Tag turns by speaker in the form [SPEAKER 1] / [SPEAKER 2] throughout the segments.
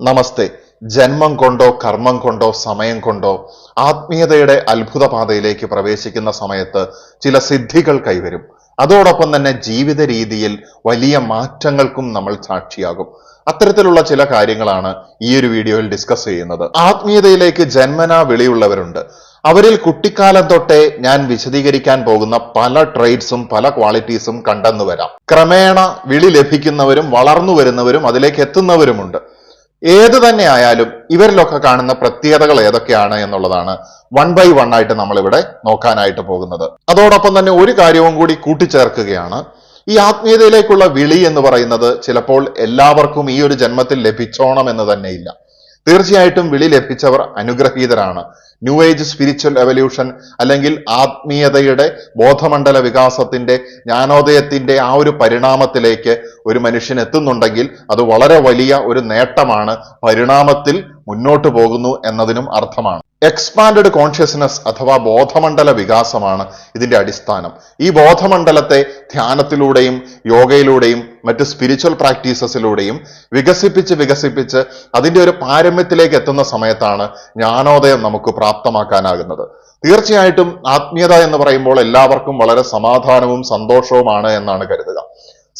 [SPEAKER 1] നമസ്തേ. ജന്മം കൊണ്ടോ കർമ്മം കൊണ്ടോ സമയം കൊണ്ടോ ആത്മീയതയുടെ അത്ഭുത പാതയിലേക്ക് പ്രവേശിക്കുന്ന സമയത്ത് ചില സിദ്ധികൾ കൈവരും. അതോടൊപ്പം തന്നെ ജീവിത രീതിയിൽ വലിയ മാറ്റങ്ങൾക്കും നമ്മൾ സാക്ഷിയാകും. അത്തരത്തിലുള്ള ചില കാര്യങ്ങളാണ് ഈ ഒരു വീഡിയോയിൽ ഡിസ്കസ് ചെയ്യുന്നത്. ആത്മീയതയിലേക്ക് ജന്മനാ വിളിയുള്ളവരുണ്ട്. അവരിൽ കുട്ടിക്കാലം തൊട്ടേ ഞാൻ വിശദീകരിക്കാൻ പോകുന്ന പല ട്രേഡ്സും പല ക്വാളിറ്റീസും കണ്ടെന്നു വരാം. ക്രമേണ വിളി ലഭിക്കുന്നവരും വളർന്നു വരുന്നവരും അതിലേക്ക് എത്തുന്നവരുമുണ്ട്. ഏത് തന്നെ ആയാലും ഇവരിലൊക്കെ കാണുന്ന പ്രത്യേകതകൾ ഏതൊക്കെയാണ് എന്നുള്ളതാണ് വൺ ബൈ വൺ ആയിട്ട് നമ്മൾ ഇവിടെ നോക്കാനായിട്ട് പോകുന്നത്. അതോടൊപ്പം തന്നെ ഒരു കാര്യവും കൂടി കൂട്ടിച്ചേർക്കുകയാണ്. ഈ ആത്മീയതയിലേക്കുള്ള വിളി എന്ന് പറയുന്നത് ചിലപ്പോൾ എല്ലാവർക്കും ഈ ഒരു ജന്മത്തിൽ ലഭിച്ചോണം എന്ന് തന്നെയില്ല. തീർച്ചയായിട്ടും വിളി ലഭിച്ചവർ അനുഗ്രഹീതരാണ്. ന്യൂ ഏജ് സ്പിരിച്വൽ എവല്യൂഷൻ അല്ലെങ്കിൽ ആത്മീയതയുടെ ബോധമണ്ഡല വികാസത്തിന്റെ ജ്ഞാനോദയത്തിന്റെ ആ ഒരു പരിണാമത്തിലേക്ക് ഒരു മനുഷ്യൻ എത്തുന്നുണ്ടെങ്കിൽ അത് വളരെ വലിയ ഒരു നേട്ടമാണ്. പരിണാമത്തിൽ മുന്നോട്ട് പോകുന്നു എന്നതിനും അർത്ഥമാണ്. എക്സ്പാൻഡഡ് കോൺഷ്യസ്നസ് അഥവാ ബോധമണ്ഡല വികാസമാണ് ഇതിന്റെ അടിസ്ഥാനം. ഈ ബോധമണ്ഡലത്തെ ധ്യാനത്തിലൂടെയും യോഗയിലൂടെയും മറ്റ് സ്പിരിച്വൽ പ്രാക്ടീസസിലൂടെയും വികസിപ്പിച്ച് അതിന്റെ ഒരു പാരമ്യത്തിലേക്ക് എത്തുന്ന സമയത്താണ് ജ്ഞാനോദയം നമുക്ക് പ്രാപ്തമാക്കാനാകുന്നത്. തീർച്ചയായിട്ടും ആത്മീയത എന്ന് പറയുമ്പോൾ എല്ലാവർക്കും വളരെ സമാധാനവും സന്തോഷവുമാണ് എന്നാണ് കരുതുക.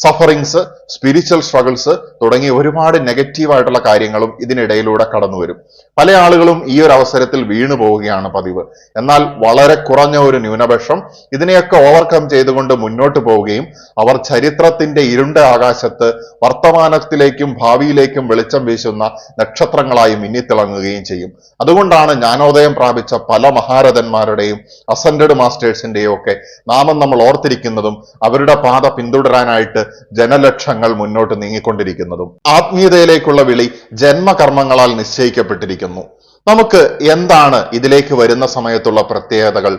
[SPEAKER 1] സഫറിങ്സ്, സ്പിരിച്വൽ സ്ട്രഗിൾസ് തുടങ്ങി ഒരുപാട് നെഗറ്റീവായിട്ടുള്ള കാര്യങ്ങളും ഇതിനിടയിലൂടെ കടന്നു വരും. പല ആളുകളും ഈ ഒരു അവസരത്തിൽ വീണു പോവുകയാണ് പതിവ്. എന്നാൽ വളരെ കുറഞ്ഞ ഒരു ന്യൂനപക്ഷം ഇതിനെയൊക്കെ ഓവർകം ചെയ്തുകൊണ്ട് മുന്നോട്ട് പോവുകയും അവർ ചരിത്രത്തിന്റെ ഇരുണ്ട ആകാശത്ത് വർത്തമാനത്തിലേക്കും ഭാവിയിലേക്കും വെളിച്ചം വീശുന്ന നക്ഷത്രങ്ങളായി മിന്നിത്തിളങ്ങുകയും ചെയ്യും. അതുകൊണ്ടാണ് ജ്ഞാനോദയം പ്രാപിച്ച പല മഹാരഥന്മാരുടെയും അസെൻഡഡ് മാസ്റ്റേഴ്സിന്റെയും ഒക്കെ നാമം നമ്മൾ ഓർത്തിരിക്കുന്നതും അവരുടെ പാത പിന്തുടരാനായിട്ട് ജനലക്ഷങ്ങൾ മുന്നോട്ട് നീങ്ങിക്കൊണ്ടിരിക്കുന്നതും. ആത്മീയതയിലേക്കുള്ള വിളി ജന്മകർമ്മങ്ങളാൽ നിശ്ചയിക്കപ്പെട്ടിരിക്കുന്നു. നമുക്ക് എന്താണ് ഇതിലേക്ക് വരുന്ന സമയത്തുള്ള പ്രത്യേകതകൾ,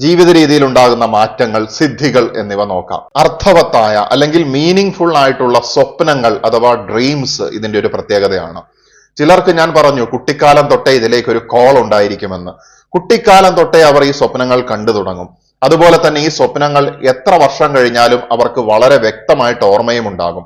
[SPEAKER 1] ജീവിത രീതിയിൽ ഉണ്ടാകുന്ന മാറ്റങ്ങൾ, സിദ്ധികൾ എന്നിവ നോക്കാം. അർത്ഥവത്തായ അല്ലെങ്കിൽ മീനിങ് ഫുൾ ആയിട്ടുള്ള സ്വപ്നങ്ങൾ അഥവാ ഡ്രീംസ് ഇതിന്റെ ഒരു പ്രത്യേകതയാണ്. ചിലർക്ക് ഞാൻ പറഞ്ഞു കുട്ടിക്കാലം തൊട്ടേ ഇതിലേക്ക് ഒരു കോൾ ഉണ്ടായിരിക്കുമെന്ന്. കുട്ടിക്കാലം തൊട്ടേ അവർ ഈ സ്വപ്നങ്ങൾ കണ്ടു തുടങ്ങും. അതുപോലെ തന്നെ ഈ സ്വപ്നങ്ങൾ എത്ര വർഷം കഴിഞ്ഞാലും അവർക്ക് വളരെ വ്യക്തമായിട്ട് ഓർമ്മയും ഉണ്ടാകും.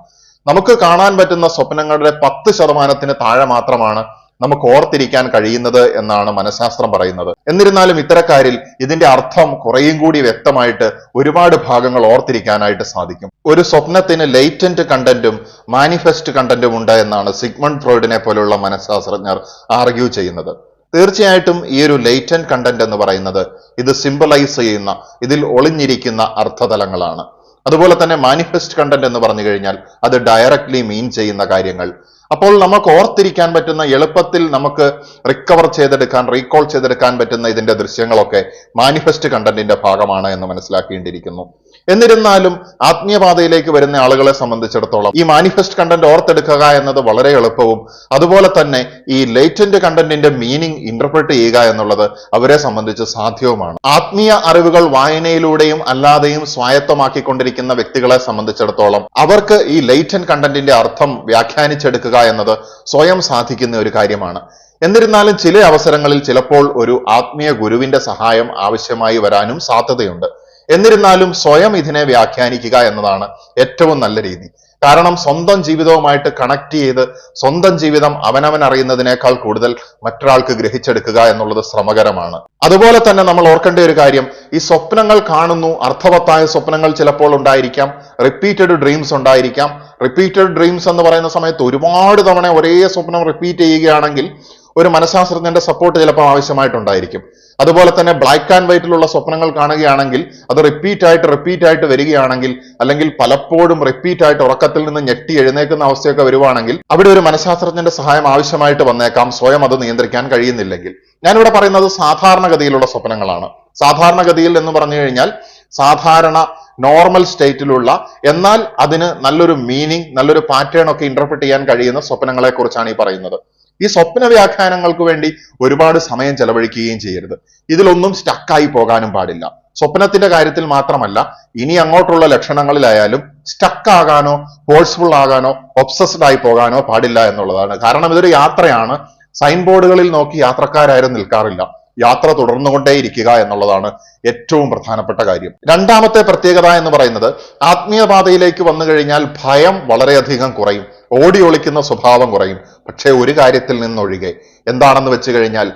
[SPEAKER 1] നമുക്ക് കാണാൻ പറ്റുന്ന സ്വപ്നങ്ങളുടെ 10% താഴെ മാത്രമാണ് നമുക്ക് ഓർത്തിരിക്കാൻ കഴിയുന്നത് എന്നാണ് മനഃശാസ്ത്രം പറയുന്നത്. എന്നിരുന്നാലും ഇത്തരക്കാരിൽ ഇതിന്റെ അർത്ഥം കുറേയും കൂടി വ്യക്തമായിട്ട് ഒരുപാട് ഭാഗങ്ങൾ ഓർത്തിരിക്കാനായിട്ട് സാധിക്കും. ഒരു സ്വപ്നത്തിന് ലേറ്റന്റ് കണ്ടന്റും മാനിഫെസ്റ്റ് കണ്ടന്റും ഉണ്ട് എന്നാണ് സിഗ്മണ്ട് ഫ്രോയിഡിനെ പോലുള്ള മനഃശാസ്ത്രജ്ഞർ ആർഗ്യൂ ചെയ്യുന്നത്. തീർച്ചയായിട്ടും ഈ ഒരു ലേറ്റന്റ് കണ്ടന്റ് എന്ന് പറയുന്നത് ഇത് സിംബലൈസ് ചെയ്യുന്ന, ഇതിൽ ഒളിഞ്ഞിരിക്കുന്ന അർത്ഥതലങ്ങളാണ്. അതുപോലെ തന്നെ മാനിഫെസ്റ്റ് കണ്ടന്റ് എന്ന് പറഞ്ഞു കഴിഞ്ഞാൽ അത് ഡയറക്ട്ലി മീൻ ചെയ്യുന്ന കാര്യങ്ങൾ. അപ്പോൾ നമുക്ക് ഓർത്തിരിക്കാൻ പറ്റുന്ന, എളുപ്പത്തിൽ നമുക്ക് റിക്കവർ ചെയ്തെടുക്കാൻ, റീകോൾ ചെയ്തെടുക്കാൻ പറ്റുന്ന ഇതിന്റെ ദൃശ്യങ്ങളൊക്കെ മാനിഫെസ്റ്റ് കണ്ടന്റിന്റെ ഭാഗമാണ് എന്ന് മനസ്സിലാക്കേണ്ടിയിരിക്കുന്നു. എന്നിരുന്നാലും ആത്മീയപാതയിലേക്ക് വരുന്ന ആളുകളെ സംബന്ധിച്ചിടത്തോളം ഈ മാനിഫെസ്റ്റ് കണ്ടന്റ് ഓർത്തെടുക്കുക എന്നത് വളരെ എളുപ്പവും അതുപോലെ തന്നെ ഈ ലേറ്റന്റ് കണ്ടന്റിന്റെ മീനിങ് ഇന്റർപ്രറ്റ് ചെയ്യുക എന്നുള്ളത് അവരെ സംബന്ധിച്ച് സാധ്യവുമാണ്. ആത്മീയ അറിവുകൾ വായനയിലൂടെയും അല്ലാതെയും സ്വായത്തമാക്കിക്കൊണ്ടിരിക്കുന്ന വ്യക്തികളെ സംബന്ധിച്ചിടത്തോളം അവർക്ക് ഈ ലേറ്റന്റ് കണ്ടന്റിന്റെ അർത്ഥം വ്യാഖ്യാനിച്ചെടുക്കുക എന്നത് സ്വയം സാധിക്കുന്ന ഒരു കാര്യമാണ്. എന്നിരുന്നാലും ചില അവസരങ്ങളിൽ ചിലപ്പോൾ ഒരു ആത്മീയ ഗുരുവിന്റെ സഹായം ആവശ്യമായി വരാനും സാധ്യതയുണ്ട്. എന്നിരുന്നാലും സ്വയം ഇതിനെ വ്യാഖ്യാനിക്കുക എന്നതാണ് ഏറ്റവും നല്ല രീതി. കാരണം സ്വന്തം ജീവിതവുമായിട്ട് കണക്ട് ചെയ്ത് സ്വന്തം ജീവിതം അവനവൻ അറിയുന്നതിനേക്കാൾ കൂടുതൽ മറ്റൊരാൾക്ക് ഗ്രഹിച്ചെടുക്കുക എന്നുള്ളത് ശ്രമകരമാണ്. അതുപോലെ തന്നെ നമ്മൾ ഓർക്കേണ്ട ഒരു കാര്യം, ഈ സ്വപ്നങ്ങൾ കാണുന്നു, അർത്ഥവത്തായ സ്വപ്നങ്ങൾ ചിലപ്പോൾ ഉണ്ടായിരിക്കാം, റിപ്പീറ്റഡ് ഡ്രീംസ് ഉണ്ടായിരിക്കാം. റിപ്പീറ്റഡ് ഡ്രീംസ് എന്ന് പറയുന്ന സമയത്ത് ഒരുപാട് തവണ ഒരേ സ്വപ്നം റിപ്പീറ്റ് ചെയ്യുകയാണെങ്കിൽ ഒരു മനഃശാസ്ത്രജ്ഞന്റെ സപ്പോർട്ട് ചിലപ്പോൾ ആവശ്യമായിട്ടുണ്ടായിരിക്കും. അതുപോലെ തന്നെ ബ്ലാക്ക് ആൻഡ് വൈറ്റിലുള്ള സ്വപ്നങ്ങൾ കാണുകയാണെങ്കിൽ അത് റിപ്പീറ്റ് ആയിട്ട് വരികയാണെങ്കിൽ, അല്ലെങ്കിൽ പലപ്പോഴും റിപ്പീറ്റ് ആയിട്ട് ഉറക്കത്തിൽ നിന്ന് ഞെട്ടി എഴുന്നേക്കുന്ന അവസ്ഥയൊക്കെ വരുവാണെങ്കിൽ അവിടെ ഒരു മനഃശാസ്ത്രജ്ഞന്റെ സഹായം ആവശ്യമായിട്ട് വന്നേക്കാം, സ്വയം അത് നിയന്ത്രിക്കാൻ കഴിയുന്നില്ലെങ്കിൽ. ഞാനിവിടെ പറയുന്നത് സാധാരണഗതിയിലുള്ള സ്വപ്നങ്ങളാണ്. സാധാരണഗതിയിൽ എന്ന് പറഞ്ഞു കഴിഞ്ഞാൽ സാധാരണ നോർമൽ സ്റ്റേറ്റിലുള്ള, എന്നാൽ അതിന് നല്ലൊരു മീനിങ്, നല്ലൊരു പാറ്റേൺ ഒക്കെ ഇന്റർപ്രറ്റ് ചെയ്യാൻ കഴിയുന്ന സ്വപ്നങ്ങളെ കുറിച്ചാണ് ഈ പറയുന്നത്. ഈ സ്വപ്ന വ്യാഖ്യാനങ്ങൾക്ക് വേണ്ടി ഒരുപാട് സമയം ചെലവഴിക്കുകയും ചെയ്യരുത്. ഇതിലൊന്നും സ്റ്റക്കായി പോകാനും പാടില്ല. സ്വപ്നത്തിന്റെ കാര്യത്തിൽ മാത്രമല്ല, ഇനി അങ്ങോട്ടുള്ള ലക്ഷണങ്ങളിലായാലും സ്റ്റക്ക് ആകാനോ ഫോഴ്സ്ഫുൾ ആകാനോ ഒബ്സസ്ഡ് ആയി പോകാനോ പാടില്ല എന്നുള്ളതാണ്. കാരണം ഇതൊരു യാത്രയാണ്. സൈൻ ബോർഡുകളിൽ നോക്കി യാത്രക്കാരും നിൽക്കാറില്ല. യാത്ര തുടർന്നുകൊണ്ടേയിരിക്കുക എന്നുള്ളതാണ് ഏറ്റവും പ്രധാനപ്പെട്ട കാര്യം. രണ്ടാമത്തെ പ്രത്യേകത എന്ന് പറയുന്നത് ആത്മീയ പാതയിലേക്ക് വന്നു കഴിഞ്ഞാൽ ഭയം വളരെയധികം കുറയും. ഓടി ഒളിക്കുന്ന സ്വഭാവം കുറയും. പക്ഷേ ഒരു കാര്യത്തിൽ നിന്നൊഴികെ, എന്താണെന്ന് വെച്ച് കഴിഞ്ഞാൽ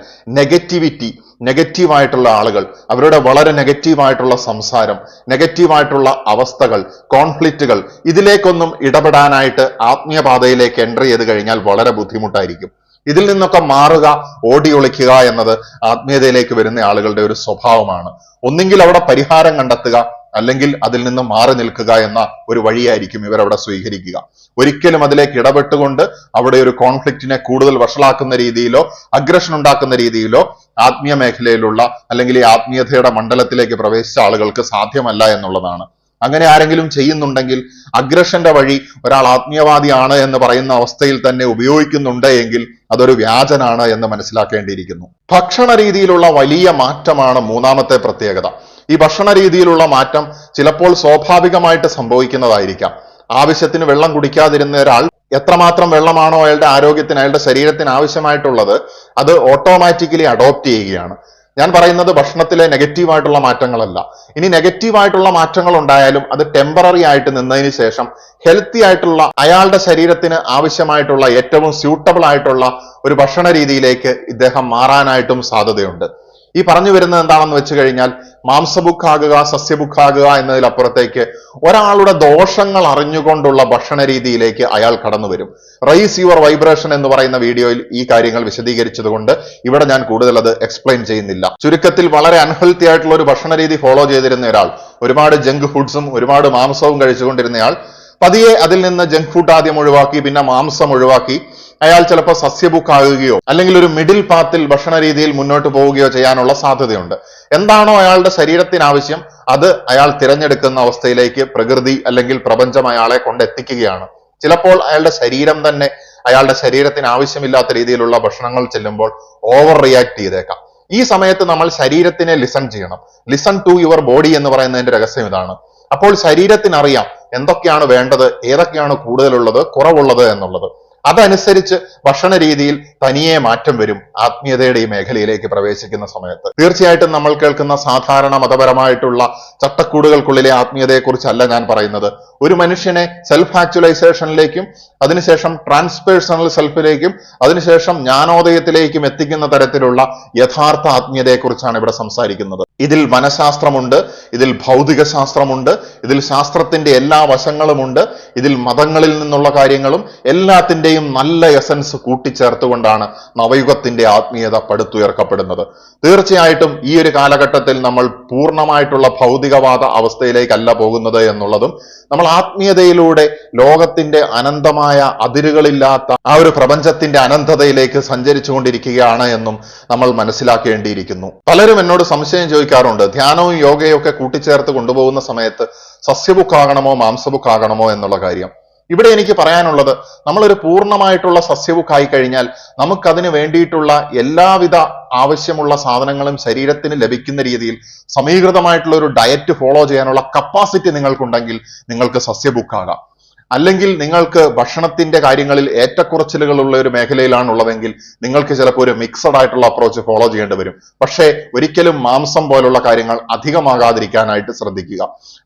[SPEAKER 1] നെഗറ്റീവായിട്ടുള്ള ആളുകൾ, അവരുടെ വളരെ നെഗറ്റീവായിട്ടുള്ള സംസാരം, നെഗറ്റീവായിട്ടുള്ള അവസ്ഥകൾ, കോൺഫ്ലിക്റ്റുകൾ, ഇതിലേക്കൊന്നും ഇടപെടാനായിട്ട് ആത്മീയപാതയിലേക്ക് എൻട്രി ചെയ്ത് കഴിഞ്ഞാൽ വളരെ ബുദ്ധിമുട്ടായിരിക്കും. ഇതിൽ നിന്നൊക്കെ മാറുക, ഓടി ഒളിക്കുക എന്നത് ആത്മീയതയിലേക്ക് വരുന്ന ആളുകളുടെ ഒരു സ്വഭാവമാണ്. ഒന്നെങ്കിൽ അവിടെ പരിഹാരം കണ്ടെത്തുക, അല്ലെങ്കിൽ അതിൽ നിന്ന് മാറി നിൽക്കുക എന്ന ഒരു വഴിയായിരിക്കും ഇവരവിടെ സ്വീകരിക്കുക. ഒരിക്കലും അതിലേക്ക് ഇടപെട്ടുകൊണ്ട് അവിടെ ഒരു കോൺഫ്ലിക്റ്റിനെ കൂടുതൽ വഷളാക്കുന്ന രീതിയിലോ അഗ്രഷൻ ഉണ്ടാക്കുന്ന രീതിയിലോ ആത്മീയ മേഖലയിലുള്ള അല്ലെങ്കിൽ ഈ ആത്മീയതയുടെ മണ്ഡലത്തിലേക്ക് പ്രവേശിച്ച ആളുകൾക്ക് സാധ്യമല്ല എന്നുള്ളതാണ്. അങ്ങനെ ആരെങ്കിലും ചെയ്യുന്നുണ്ടെങ്കിൽ അഗ്രഷന്റെ വഴി ഒരാൾ ആത്മീയവാദിയാണ് എന്ന് പറയുന്ന അവസ്ഥയിൽ തന്നെ ഉപയോഗിക്കുന്നുണ്ട് എങ്കിൽ അതൊരു വ്യാജനാണ് എന്ന് മനസ്സിലാക്കേണ്ടിയിരിക്കുന്നു. ഭക്ഷണ രീതിയിലുള്ള വലിയ മാറ്റമാണ് മൂന്നാമത്തെ പ്രത്യേകത. ഈ ഭക്ഷണ രീതിയിലുള്ള മാറ്റം ചിലപ്പോൾ സ്വാഭാവികമായിട്ട് സംഭവിക്കുന്നതായിരിക്കാം. ആവശ്യത്തിന് വെള്ളം കുടിക്കാതിരുന്ന ഒരാൾ എത്രമാത്രം വെള്ളമാണോ അയാളുടെ ആരോഗ്യത്തിന്, അയാളുടെ ശരീരത്തിന് ആവശ്യമായിട്ടുള്ളത്, അത് ഓട്ടോമാറ്റിക്കലി അഡോപ്റ്റ് ചെയ്യുകയാണ്. ഞാൻ പറയുന്നത് ഭക്ഷണത്തിലെ നെഗറ്റീവായിട്ടുള്ള മാറ്റങ്ങളല്ല. ഇനി നെഗറ്റീവായിട്ടുള്ള മാറ്റങ്ങൾ ഉണ്ടായാലും അത് ടെമ്പററി ആയിട്ട് നിന്നതിന് ശേഷം ഹെൽത്തി ആയിട്ടുള്ള, അയാളുടെ ശരീരത്തിന് ആവശ്യമായിട്ടുള്ള ഏറ്റവും സ്യൂട്ടബിൾ ആയിട്ടുള്ള ഒരു ഭക്ഷണ രീതിയിലേക്ക് ഇദ്ദേഹം മാറാനായിട്ടും സാധ്യതയുണ്ട്. ഈ പറഞ്ഞു വരുന്നത് എന്താണെന്ന് വെച്ച് കഴിഞ്ഞാൽ, മാംസഭുക്കാകുക സസ്യഭുക്കാകുക എന്നതിലപ്പുറത്തേക്ക് ഒരാളുടെ ദോഷങ്ങൾ അറിഞ്ഞുകൊണ്ടുള്ള ഭക്ഷണ രീതിയിലേക്ക് അയാൾ കടന്നു വരും. റൈസ് യുവർ വൈബ്രേഷൻ എന്ന് പറയുന്ന വീഡിയോയിൽ ഈ കാര്യങ്ങൾ വിശദീകരിച്ചത് കൊണ്ട് ഇവിടെ ഞാൻ കൂടുതൽ അത് എക്സ്പ്ലെയിൻ ചെയ്യുന്നില്ല. ചുരുക്കത്തിൽ, വളരെ അൺഹെൽത്തി ആയിട്ടുള്ള ഒരു ഭക്ഷണ രീതി ഫോളോ ചെയ്തിരുന്ന ഒരാൾ, ഒരുപാട് ജങ്ക് ഫുഡ്സും ഒരുപാട് മാംസവും കഴിച്ചുകൊണ്ടിരുന്നയാൾ പതിയെ അതിൽ നിന്ന് ജങ്ക് ഫുഡ് ആദ്യം ഒഴിവാക്കി, പിന്നെ മാംസം ഒഴിവാക്കി അയാൾ ചിലപ്പോൾ സസ്യഭുക്കാകുകയോ അല്ലെങ്കിൽ ഒരു മിഡിൽ പാത്തിൽ ഭക്ഷണ രീതിയിൽ മുന്നോട്ട് പോവുകയോ ചെയ്യാനുള്ള സാധ്യതയുണ്ട്. എന്താണോ അയാളുടെ ശരീരത്തിന് ആവശ്യം അത് അയാൾ തിരഞ്ഞെടുക്കുന്ന അവസ്ഥയിലേക്ക് പ്രകൃതി അല്ലെങ്കിൽ പ്രപഞ്ചം അയാളെ കൊണ്ടെത്തിക്കുകയാണ്. ചിലപ്പോൾ അയാളുടെ ശരീരം തന്നെ അയാളുടെ ശരീരത്തിന് ആവശ്യമില്ലാത്ത രീതിയിലുള്ള ഭക്ഷണങ്ങൾ ചെല്ലുമ്പോൾ ഓവർ റിയാക്ട് ചെയ്തേക്കാം. ഈ സമയത്ത് നമ്മൾ ശരീരത്തിനെ ലിസൺ ചെയ്യണം. ലിസൺ ടു യുവർ ബോഡി എന്ന് പറയുന്നതിന്റെ രഹസ്യം ഇതാണ്. അപ്പോൾ ശരീരത്തിനറിയാം എന്തൊക്കെയാണ് വേണ്ടത്, ഏതൊക്കെയാണ് കൂടുതലുള്ളത്, കുറവുള്ളത് എന്നുള്ളത്. അതനുസരിച്ച് ഭക്ഷണ രീതിയിൽ തനിയെ മാറ്റം വരും ആത്മീയതയുടെ ഈ മേഖലയിലേക്ക് പ്രവേശിക്കുന്ന സമയത്ത്. തീർച്ചയായിട്ടും നമ്മൾ കേൾക്കുന്ന സാധാരണ മതപരമായിട്ടുള്ള ചട്ടക്കൂടുകൾക്കുള്ളിലെ ആത്മീയതയെക്കുറിച്ചല്ല ഞാൻ പറയുന്നത്. ഒരു മനുഷ്യനെ സെൽഫ് ആക്ച്വലൈസേഷനിലേക്കും അതിനുശേഷം ട്രാൻസ്പേഴ്സണൽ സെൽഫിലേക്കും അതിനുശേഷം ജ്ഞാനോദയത്തിലേക്കും എത്തിക്കുന്ന തരത്തിലുള്ള യഥാർത്ഥ ആത്മീയതയെക്കുറിച്ചാണ് ഇവിടെ സംസാരിക്കുന്നത്. ഇതിൽ മനഃശാസ്ത്രമുണ്ട്, ഇതിൽ ഭൗതിക ശാസ്ത്രമുണ്ട്, ഇതിൽ ശാസ്ത്രത്തിന്റെ എല്ലാ വശങ്ങളുമുണ്ട്, ഇതിൽ മതങ്ങളിൽ നിന്നുള്ള കാര്യങ്ങളും എല്ലാത്തിന്റെയും നല്ല എസൻസ് കൂട്ടിച്ചേർത്തുകൊണ്ടാണ് നവയുഗത്തിന്റെ ആത്മീയത പടുത്തുയർക്കപ്പെടുന്നത്. തീർച്ചയായിട്ടും ഈ ഒരു കാലഘട്ടത്തിൽ നമ്മൾ പൂർണ്ണമായിട്ടുള്ള ഭൗതികവാദ അവസ്ഥയിലേക്കല്ല പോകുന്നത് എന്നുള്ളതും, നമ്മൾ ആത്മീയതയിലൂടെ ലോകത്തിന്റെ അനന്തമായ അതിരുകളില്ലാത്ത ആ ഒരു പ്രപഞ്ചത്തിന്റെ അനന്തതയിലേക്ക് സഞ്ചരിച്ചു കൊണ്ടിരിക്കുകയാണ് എന്നും നമ്മൾ മനസ്സിലാക്കേണ്ടിയിരിക്കുന്നു. പലരും എന്നോട് സംശയം ചോദിക്കാറുണ്ട്, ധ്യാനവും യോഗയും ഒക്കെ കൂട്ടിച്ചേർത്ത് കൊണ്ടുപോകുന്ന സമയത്ത് സസ്യബുക്കാകണമോ മാംസബുക്കാകണമോ എന്നുള്ള കാര്യം. ഇവിടെ എനിക്ക് പറയാനുള്ളത്, നമ്മളൊരു പൂർണ്ണമായിട്ടുള്ള സസ്യബുക്കായി കഴിഞ്ഞാൽ നമുക്കതിന് വേണ്ടിയിട്ടുള്ള എല്ലാവിധ ആവശ്യമുള്ള സാധനങ്ങളും ശരീരത്തിന് ലഭിക്കുന്ന രീതിയിൽ സമീകൃതമായിട്ടുള്ള ഒരു ഡയറ്റ് ഫോളോ ചെയ്യാനുള്ള കപ്പാസിറ്റി നിങ്ങൾക്കുണ്ടെങ്കിൽ നിങ്ങൾക്ക് സസ്യബുക്കാകാം. അല്ലെങ്കിൽ നിങ്ങൾക്ക് ഭക്ഷണത്തിന്റെ കാര്യങ്ങളിൽ ഏറ്റക്കുറച്ചിലുകളുള്ള ഒരു മേഖലയിലാണ് ഉള്ളതെങ്കിൽ നിങ്ങൾക്ക് ചിലപ്പോൾ ഒരു മിക്സഡ് ആയിട്ടുള്ള അപ്രോച്ച് ഫോളോ ചെയ്യേണ്ടി വരും. പക്ഷേ ഒരിക്കലും മാംസം പോലുള്ള കാര്യങ്ങൾ അധികമാകാതിരിക്കാനായിട്ട് ശ്രദ്ധിക്കുക.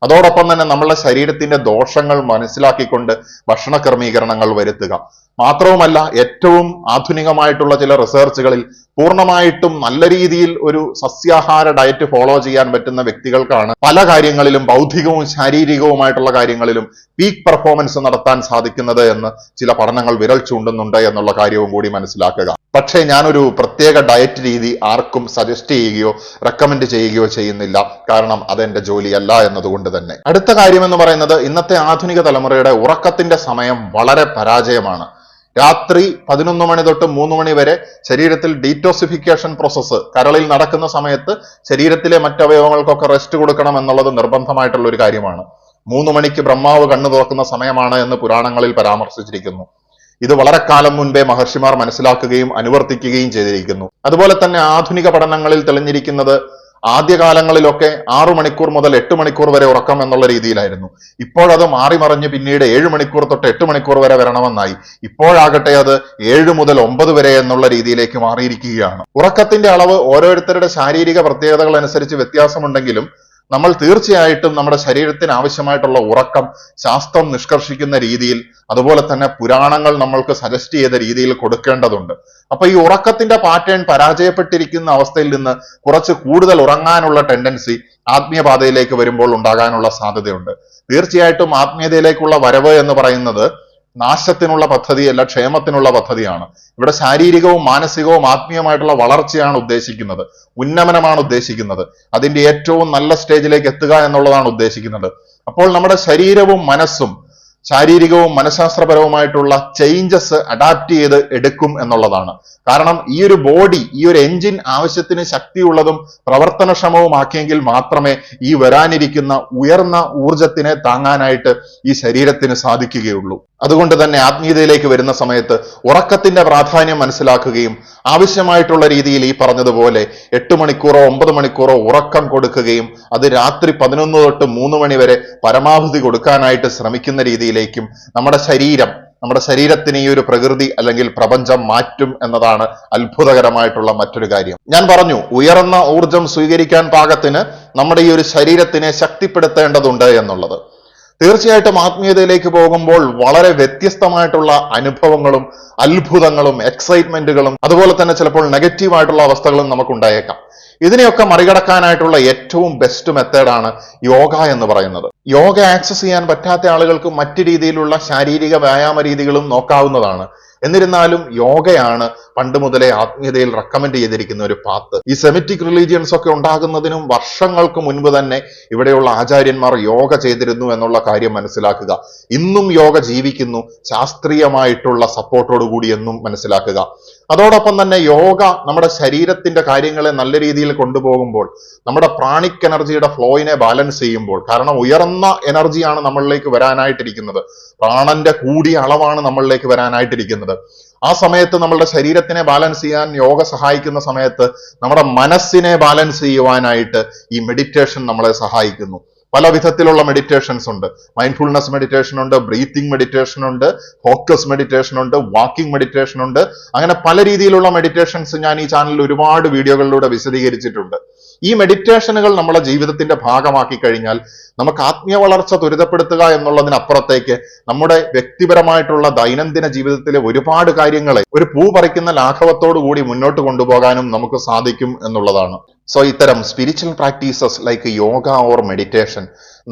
[SPEAKER 1] അതോടൊപ്പം തന്നെ നമ്മളുടെ ശരീരത്തിന്റെ ദോഷങ്ങൾ മനസ്സിലാക്കിക്കൊണ്ട് ഭക്ഷണ ക്രമീകരണങ്ങൾ വരുത്തുക. മാത്രവുമല്ല, ഏറ്റവും ആധുനികമായിട്ടുള്ള ചില റിസർച്ചുകളിൽ പൂർണ്ണമായിട്ടും നല്ല രീതിയിൽ ഒരു സസ്യാഹാര ഡയറ്റ് ഫോളോ ചെയ്യാൻ പറ്റുന്ന വ്യക്തികൾക്കാണ് പല കാര്യങ്ങളിലും ബൗദ്ധികവും ശാരീരികവുമായിട്ടുള്ള കാര്യങ്ങളിലും പീക്ക് പെർഫോമൻസ് നടത്താൻ സാധിക്കുന്നത് എന്ന് ചില പഠനങ്ങൾ വിരൽ ചൂണ്ടുന്നുണ്ട് എന്നുള്ള കാര്യവും കൂടി മനസ്സിലാക്കുക. പക്ഷേ ഞാനൊരു പ്രത്യേക ഡയറ്റ് രീതി ആർക്കും സജസ്റ്റ് ചെയ്യുകയോ റെക്കമെൻഡ് ചെയ്യുകയോ ചെയ്യുന്നില്ല. കാരണം അതെന്റെ ജോലിയല്ല എന്നതുകൊണ്ട് തന്നെ. അടുത്ത കാര്യം എന്ന് പറയുന്നത്, ഇന്നത്തെ ആധുനിക തലമുറയുടെ ഉറക്കത്തിന്റെ സമയം വളരെ പരാജയമാണ്. രാത്രി 11 മണി തൊട്ട് 3 മണി വരെ ശരീരത്തിൽ ഡീറ്റോസിഫിക്കേഷൻ പ്രോസസ്സ് കരളിൽ നടക്കുന്ന സമയത്ത് ശരീരത്തിലെ മറ്റവയവങ്ങൾക്കൊക്കെ റെസ്റ്റ് കൊടുക്കണം എന്നുള്ളത് നിർബന്ധമായിട്ടുള്ള ഒരു കാര്യമാണ്. 3 മണിക്ക് ബ്രഹ്മാവ് കണ്ണു തുറക്കുന്ന സമയമാണ് എന്ന് പുരാണങ്ങളിൽ പരാമർശിച്ചിരിക്കുന്നു. ഇത് വളരെ കാലം മുൻപേ മഹർഷിമാർ മനസ്സിലാക്കുകയും അനുവർത്തിക്കുകയും ചെയ്തിരിക്കുന്നു. അതുപോലെ തന്നെ ആധുനിക പഠനങ്ങളിൽ തെളിഞ്ഞിരിക്കുന്നത് ആദ്യകാലങ്ങളിലൊക്കെ 6 മണിക്കൂർ മുതൽ 8 മണിക്കൂർ വരെ ഉറക്കം എന്നുള്ള രീതിയിലായിരുന്നു. ഇപ്പോഴത് മാറി മറിഞ്ഞ് പിന്നീട് 7 മണിക്കൂർ തൊട്ട് 8 മണിക്കൂർ വരെ വരണമെന്നായി. ഇപ്പോഴാകട്ടെ അത് 7 മുതൽ 9 വരെ എന്നുള്ള രീതിയിലേക്ക് മാറിയിരിക്കുകയാണ്. ഉറക്കത്തിന്റെ അളവ് ഓരോരുത്തരുടെ ശാരീരിക പ്രത്യേകതകൾ അനുസരിച്ച് വ്യത്യാസമുണ്ടെങ്കിലും നമ്മൾ തീർച്ചയായിട്ടും നമ്മുടെ ശരീരത്തിന് ആവശ്യമായിട്ടുള്ള ഉറക്കം ശാസ്ത്രം നിഷ്കർഷിക്കുന്ന രീതിയിൽ, അതുപോലെ തന്നെ പുരാണങ്ങൾ നമ്മൾക്ക് സജസ്റ്റ് ചെയ്ത രീതിയിൽ കൊടുക്കേണ്ടതുണ്ട്. അപ്പൊ ഈ ഉറക്കത്തിന്റെ പാറ്റേൺ പരാജയപ്പെട്ടിരിക്കുന്ന അവസ്ഥയിൽ നിന്ന് കുറച്ച് കൂടുതൽ ഉറങ്ങാനുള്ള ടെൻഡൻസി ആത്മീയപാതയിലേക്ക് വരുമ്പോൾ ഉണ്ടാകാനുള്ള സാധ്യതയുണ്ട്. തീർച്ചയായിട്ടും ആത്മീയതയിലേക്കുള്ള വരവ് എന്ന് പറയുന്നത് നാശത്തിനുള്ള പദ്ധതിയല്ല, ക്ഷേമത്തിനുള്ള പദ്ധതിയാണ്. ഇവിടെ ശാരീരികവും മാനസികവും ആത്മീയമായിട്ടുള്ള വളർച്ചയാണ് ഉദ്ദേശിക്കുന്നത്, ഉന്നമനമാണ് ഉദ്ദേശിക്കുന്നത്, അതിന്റെ ഏറ്റവും നല്ല സ്റ്റേജിലേക്ക് എത്തുക എന്നുള്ളതാണ് ഉദ്ദേശിക്കുന്നത്. അപ്പോൾ നമ്മുടെ ശരീരവും മനസ്സും ശാരീരികവും മനഃശാസ്ത്രപരവുമായിട്ടുള്ള ചേഞ്ചസ് അഡാപ്റ്റ് ചെയ്ത് എടുക്കും എന്നുള്ളതാണ്. കാരണം ഈ ഒരു ബോഡി, ഈ ഒരു എഞ്ചിൻ ആവശ്യത്തിന് ശക്തിയുള്ളതും പ്രവർത്തനക്ഷമവുമാക്കിയെങ്കിൽ മാത്രമേ ഈ വരാനിരിക്കുന്ന ഉയർന്ന ഊർജത്തിനെ താങ്ങാനായിട്ട് ഈ ശരീരത്തിന് സാധിക്കുകയുള്ളൂ. അതുകൊണ്ട് തന്നെ ആത്മീയതയിലേക്ക് വരുന്ന സമയത്ത് ഉറക്കത്തിന്റെ പ്രാധാന്യം മനസ്സിലാക്കുകയും ആവശ്യമായിട്ടുള്ള രീതിയിൽ ഈ പറഞ്ഞതുപോലെ 8 മണിക്കൂറോ 9 മണിക്കൂറോ ഉറക്കം കൊടുക്കുകയും അത് രാത്രി 11 തൊട്ട് 3 മണി വരെ പരമാവധി കൊടുക്കാനായിട്ട് ശ്രമിക്കുന്ന രീതിയിലേക്കും നമ്മുടെ ശരീരത്തിന് ഈ ഒരു പ്രകൃതി അല്ലെങ്കിൽ പ്രപഞ്ചം മാറ്റും എന്നതാണ് അത്ഭുതകരമായിട്ടുള്ള മറ്റൊരു കാര്യം. ഞാൻ പറഞ്ഞു, ഉയർന്ന ഊർജം സ്വീകരിക്കാൻ പാകത്തിന് നമ്മുടെ ഈ ഒരു ശരീരത്തിനെ ശക്തിപ്പെടുത്തേണ്ടതുണ്ട് എന്നുള്ളത്. തീർച്ചയായിട്ടും ആത്മീയതയിലേക്ക് പോകുമ്പോൾ വളരെ വ്യത്യസ്തമായിട്ടുള്ള അനുഭവങ്ങളും അത്ഭുതങ്ങളും എക്സൈറ്റ്മെന്റുകളും അതുപോലെ തന്നെ ചിലപ്പോൾ നെഗറ്റീവായിട്ടുള്ള അവസ്ഥകളും നമുക്കുണ്ടായേക്കാം. ഇതിനെയൊക്കെ മറികടക്കാനായിട്ടുള്ള ഏറ്റവും ബെസ്റ്റ് മെത്തേഡാണ് യോഗ എന്ന് പറയുന്നത്. യോഗ ആക്സസ് ചെയ്യാൻ പറ്റാത്ത ആളുകൾക്ക് മറ്റു രീതിയിലുള്ള ശാരീരിക വ്യായാമ രീതികളും നോക്കാവുന്നതാണ്. എന്നിരുന്നാലും യോഗയാണ് പണ്ട് മുതലേ ആത്മീയതയിൽ റെക്കമെൻഡ് ചെയ്തിരിക്കുന്ന ഒരു പാത്ത്. ഈ സെമിറ്റിക് റിലീജിയൻസ് ഒക്കെ ഉണ്ടാകുന്നതിനും വർഷങ്ങൾക്ക് മുൻപ് തന്നെ ഇവിടെയുള്ള ആചാര്യന്മാർ യോഗ ചെയ്തിരുന്നു എന്നുള്ള കാര്യം മനസ്സിലാക്കുക. ഇന്നും യോഗ ജീവിക്കുന്നു, ശാസ്ത്രീയമായിട്ടുള്ള സപ്പോർട്ടോടു കൂടി എന്നും മനസ്സിലാക്കുക. അതോടൊപ്പം തന്നെ യോഗ നമ്മുടെ ശരീരത്തിന്റെ കാര്യങ്ങളെ നല്ല രീതിയിൽ കൊണ്ടുപോകുമ്പോൾ, നമ്മുടെ പ്രാണിക് എനർജിയുടെ ഫ്ലോയിനെ ബാലൻസ് ചെയ്യുമ്പോൾ, കാരണം ഉയർന്ന എനർജിയാണ് നമ്മളിലേക്ക് വരാനായിട്ടിരിക്കുന്നത്, പ്രാണന്റെ കൂടിയ അളവാണ് നമ്മളിലേക്ക് വരാനായിട്ടിരിക്കുന്നത്. ആ സമയത്ത് നമ്മളുടെ ശരീരത്തിനെ ബാലൻസ് ചെയ്യാൻ യോഗ സഹായിക്കുന്ന സമയത്ത് നമ്മുടെ മനസ്സിനെ ബാലൻസ് ചെയ്യുവാനായിട്ട് ഈ മെഡിറ്റേഷൻ നമ്മളെ സഹായിക്കുന്നു. പല വിധത്തിലുള്ള മെഡിറ്റേഷൻസ് ഉണ്ട്. മൈൻഡ്ഫുൾനെസ് മെഡിറ്റേഷൻ ഉണ്ട്, ബ്രീത്തിങ് മെഡിറ്റേഷൻ ഉണ്ട്, ഫോക്കസ് മെഡിറ്റേഷൻ ഉണ്ട്, വാക്കിംഗ് മെഡിറ്റേഷൻ ഉണ്ട്. അങ്ങനെ പല രീതിയിലുള്ള മെഡിറ്റേഷൻസ് ഞാൻ ഈ ചാനലിൽ ഒരുപാട് വീഡിയോകളിലൂടെ വിശദീകരിച്ചിട്ടുണ്ട്. ഈ മെഡിറ്റേഷനുകൾ നമ്മുടെ ജീവിതത്തിന്റെ ഭാഗമാക്കി കഴിഞ്ഞാൽ നമുക്ക് ആത്മീയ വളർച്ച ത്വരിതപ്പെടുത്തുക എന്നുള്ളതിനപ്പുറത്തേക്ക് നമ്മുടെ വ്യക്തിപരമായിട്ടുള്ള ദൈനംദിന ജീവിതത്തിലെ ഒരുപാട് കാര്യങ്ങളെ ഒരു പൂ പറിക്കുന്ന ലാഘവത്തോടു കൂടി മുന്നോട്ട് കൊണ്ടുപോകാനും നമുക്ക് സാധിക്കും എന്നുള്ളതാണ്. സോ ഇത്തരം spiritual practices like yoga or meditation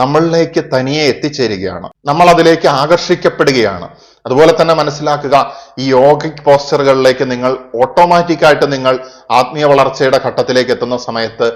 [SPEAKER 1] നമ്മളിലേക്ക് തനിയെ എത്തിച്ചേരുകയാണ്, നമ്മൾ അതിലേക്ക് ആകർഷിക്കപ്പെടുകയാണ്. അതുപോലെ തന്നെ മനസ്സിലാക്കുക, ഈ യോഗിക് പോസ്ചറുകളിലേക്ക് നിങ്ങൾ ഓട്ടോമാറ്റിക്കായിട്ട് നിങ്ങൾ ആത്മീയ വളർച്ചയുടെ ഘട്ടത്തിലേക്ക് എത്തുന്ന സമയത്ത്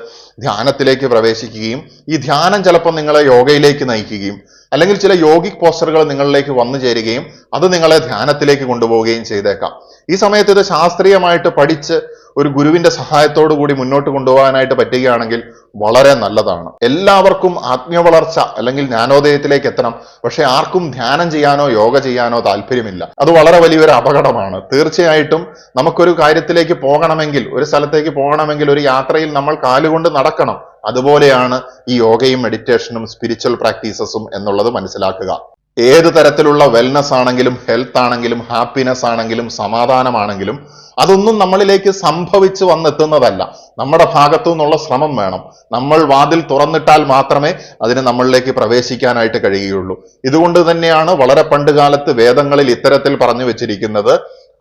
[SPEAKER 1] ധ്യാനത്തിലേക്ക് പ്രവേശിക്കുകയും ഈ ധ്യാനം ചിലപ്പോൾ നിങ്ങളെ യോഗയിലേക്ക് നയിക്കുകയും അല്ലെങ്കിൽ ചില യോഗിക് പോസ്ചറുകൾ നിങ്ങളിലേക്ക് വന്നു ചേരുകയും അത് നിങ്ങളെ ധ്യാനത്തിലേക്ക് കൊണ്ടുപോവുകയും ചെയ്തേക്കാം. ഈ സമയത്ത് ഇത് ശാസ്ത്രീയമായിട്ട് പഠിച്ച് ഒരു ഗുരുവിന്റെ സഹായത്തോടു കൂടി മുന്നോട്ട് കൊണ്ടുപോകാനായിട്ട് പറ്റുകയാണെങ്കിൽ വളരെ നല്ലതാണ്. എല്ലാവർക്കും ആത്മീയ വളർച്ച അല്ലെങ്കിൽ ജ്ഞാനോദയത്തിലേക്ക് എത്തണം, പക്ഷെ ആർക്കും ധ്യാനം ചെയ്യാനോ യോഗ ചെയ്യാനോ താല്പര്യമില്ല. അത് വളരെ വലിയൊരു അപകടമാണ്. തീർച്ചയായിട്ടും നമുക്കൊരു കാര്യത്തിലേക്ക് പോകണമെങ്കിൽ, ഒരു സ്ഥലത്തേക്ക് പോകണമെങ്കിൽ ഒരു യാത്രയിൽ നമ്മൾ കാലുകൊണ്ട് നടക്കണം. അതുപോലെയാണ് ഈ യോഗയും മെഡിറ്റേഷനും സ്പിരിച്വൽ പ്രാക്ടീസസും എന്നുള്ളത് മനസ്സിലാക്കുക. ഏത് തരത്തിലുള്ള വെൽനസ് ആണെങ്കിലും, ഹെൽത്ത് ആണെങ്കിലും, ഹാപ്പിനെസ് ആണെങ്കിലും, സമാധാനമാണെങ്കിലും അതൊന്നും നമ്മളിലേക്ക് സംഭവിച്ചു വന്നെത്തുന്നതല്ല. നമ്മുടെ ഭാഗത്തു നിന്നുള്ള ശ്രമം വേണം. നമ്മൾ വാതിൽ തുറന്നിട്ടാൽ മാത്രമേ അതിന് നമ്മളിലേക്ക് പ്രവേശിക്കാനായിട്ട് കഴിയുകയുള്ളൂ. ഇതുകൊണ്ട് തന്നെയാണ് വളരെ പണ്ട് കാലത്ത് വേദങ്ങളിൽ ഇത്തരത്തിൽ പറഞ്ഞു വെച്ചിരിക്കുന്നത്,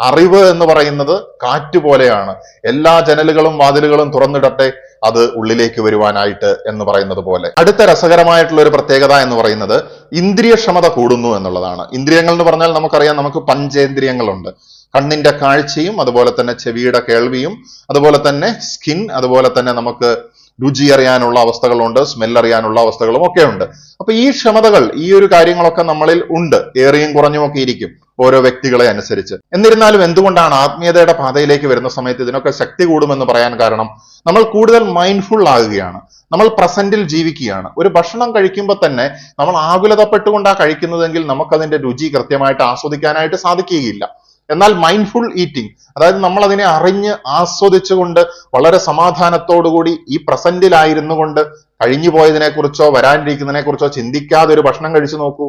[SPEAKER 1] അറിവ് എന്ന് പറയുന്നത് കാറ്റ് പോലെയാണ്, എല്ലാ ജനലുകളും വാതിലുകളും തുറന്നിടട്ടെ അത് ഉള്ളിലേക്ക് വരുവാനായിട്ട് എന്ന് പറയുന്നത് പോലെ. അടുത്ത രസകരമായിട്ടുള്ള ഒരു പ്രത്യേകത എന്ന് പറയുന്നത് ഇന്ദ്രിയക്ഷമത കൂടുന്നു എന്നുള്ളതാണ്. ഇന്ദ്രിയങ്ങൾ എന്ന് പറഞ്ഞാൽ നമുക്കറിയാം, നമുക്ക് പഞ്ചേന്ദ്രിയങ്ങളുണ്ട്. കണ്ണിന്റെ കാഴ്ചയും അതുപോലെ തന്നെ ചെവിയുടെ കേൾവിയും അതുപോലെ തന്നെ സ്കിൻ, അതുപോലെ തന്നെ നമുക്ക് രുചി അറിയാനുള്ള അവസ്ഥകളുണ്ട്, സ്മെൽ അറിയാനുള്ള അവസ്ഥകളും ഒക്കെ ഉണ്ട്. അപ്പൊ ഈ ക്ഷമതകൾ, ഈ ഒരു കാര്യങ്ങളൊക്കെ നമ്മളിൽ ഉണ്ട്, ഏറിയും കുറഞ്ഞും ഒക്കെ ഇരിക്കും ഓരോ വ്യക്തികളെ അനുസരിച്ച്. എന്നിരുന്നാലും എന്തുകൊണ്ടാണ് ആത്മീയതയുടെ പാതയിലേക്ക് വരുന്ന സമയത്ത് ഇതിനൊക്കെ ശക്തി കൂടുമെന്ന് പറയാൻ കാരണം, നമ്മൾ കൂടുതൽ മൈൻഡ്ഫുൾ ആകുകയാണ്, നമ്മൾ പ്രസന്റിൽ ജീവിക്കുകയാണ്. ഒരു ഭക്ഷണം കഴിക്കുമ്പോൾ തന്നെ നമ്മൾ ആകുലതപ്പെട്ടുകൊണ്ടാണ് കഴിക്കുന്നതെങ്കിൽ നമുക്കതിന്റെ രുചി കൃത്യമായിട്ട് ആസ്വദിക്കാനായിട്ട് സാധിക്കുകയില്ല. എന്നാൽ മൈൻഡ്ഫുൾ ഈറ്റിംഗ്, അതായത് നമ്മൾ അതിനെ അറിഞ്ഞ് ആസ്വദിച്ചുകൊണ്ട് വളരെ സമാധാനത്തോടുകൂടി ഈ പ്രസന്റിലായിരുന്നു കൊണ്ട് കഴിഞ്ഞു പോയതിനെ കുറിച്ചോ വരാനിരിക്കുന്നതിനെ കുറിച്ചോ ചിന്തിക്കാതെ ഒരു ഭക്ഷണം കഴിച്ചു നോക്കൂ,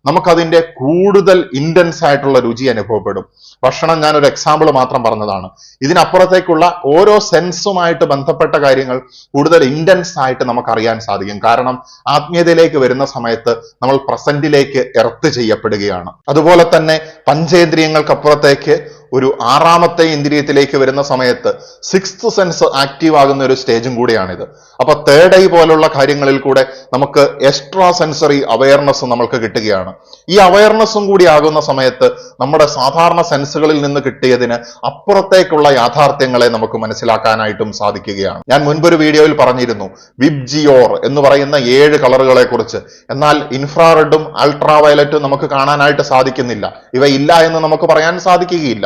[SPEAKER 1] നമുക്കതിന്റെ കൂടുതൽ ഇന്റൻസ് ആയിട്ടുള്ള രുചി അനുഭവപ്പെടും. ഭക്ഷണം ഞാൻ ഒരു എക്സാമ്പിൾ മാത്രം പറഞ്ഞതാണ്. ഇതിനപ്പുറത്തേക്കുള്ള ഓരോ സെൻസുമായിട്ട് ബന്ധപ്പെട്ട കാര്യങ്ങൾ കൂടുതൽ ഇന്റൻസ് ആയിട്ട് നമുക്ക് അറിയാൻ സാധിക്കും. കാരണം ആത്മീയതയിലേക്ക് വരുന്ന സമയത്ത് നമ്മൾ പ്രസന്റിലേക്ക് എർത്ത് ചെയ്യപ്പെടുകയാണ്. അതുപോലെ തന്നെ പഞ്ചേന്ദ്രിയങ്ങൾക്കപ്പുറത്തേക്ക് ഒരു ആറാമത്തെ ഇന്ദ്രിയത്തിലേക്ക് വരുന്ന സമയത്ത് സിക്സ്ത് സെൻസ് ആക്റ്റീവ് ആകുന്ന ഒരു സ്റ്റേജും കൂടിയാണിത്. അപ്പൊ തേർഡ് ഐ പോലുള്ള കാര്യങ്ങളിൽ കൂടെ നമുക്ക് എക്സ്ട്രാ സെൻസറി അവയർനെസ് നമ്മൾക്ക് കിട്ടുകയാണ്. ഈ അവയർനെസ്സും കൂടി ആകുന്ന സമയത്ത് നമ്മുടെ സാധാരണ സെൻസുകളിൽ നിന്ന് കിട്ടിയതിന് അപ്പുറത്തേക്കുള്ള യാഥാർത്ഥ്യങ്ങളെ നമുക്ക് മനസ്സിലാക്കാനായിട്ടും സാധിക്കുകയാണ്. ഞാൻ മുൻപൊരു വീഡിയോയിൽ പറഞ്ഞിരുന്നു വിബ്ജിയോർ എന്ന് പറയുന്ന 7 കളറുകളെ കുറിച്ച്. എന്നാൽ ഇൻഫ്രാറെഡും അൾട്രാ വയലറ്റും നമുക്ക് കാണാനായിട്ട് സാധിക്കുന്നില്ല. ഇവ ഇല്ല എന്ന് നമുക്ക് പറയാൻ സാധിക്കുകയില്ല.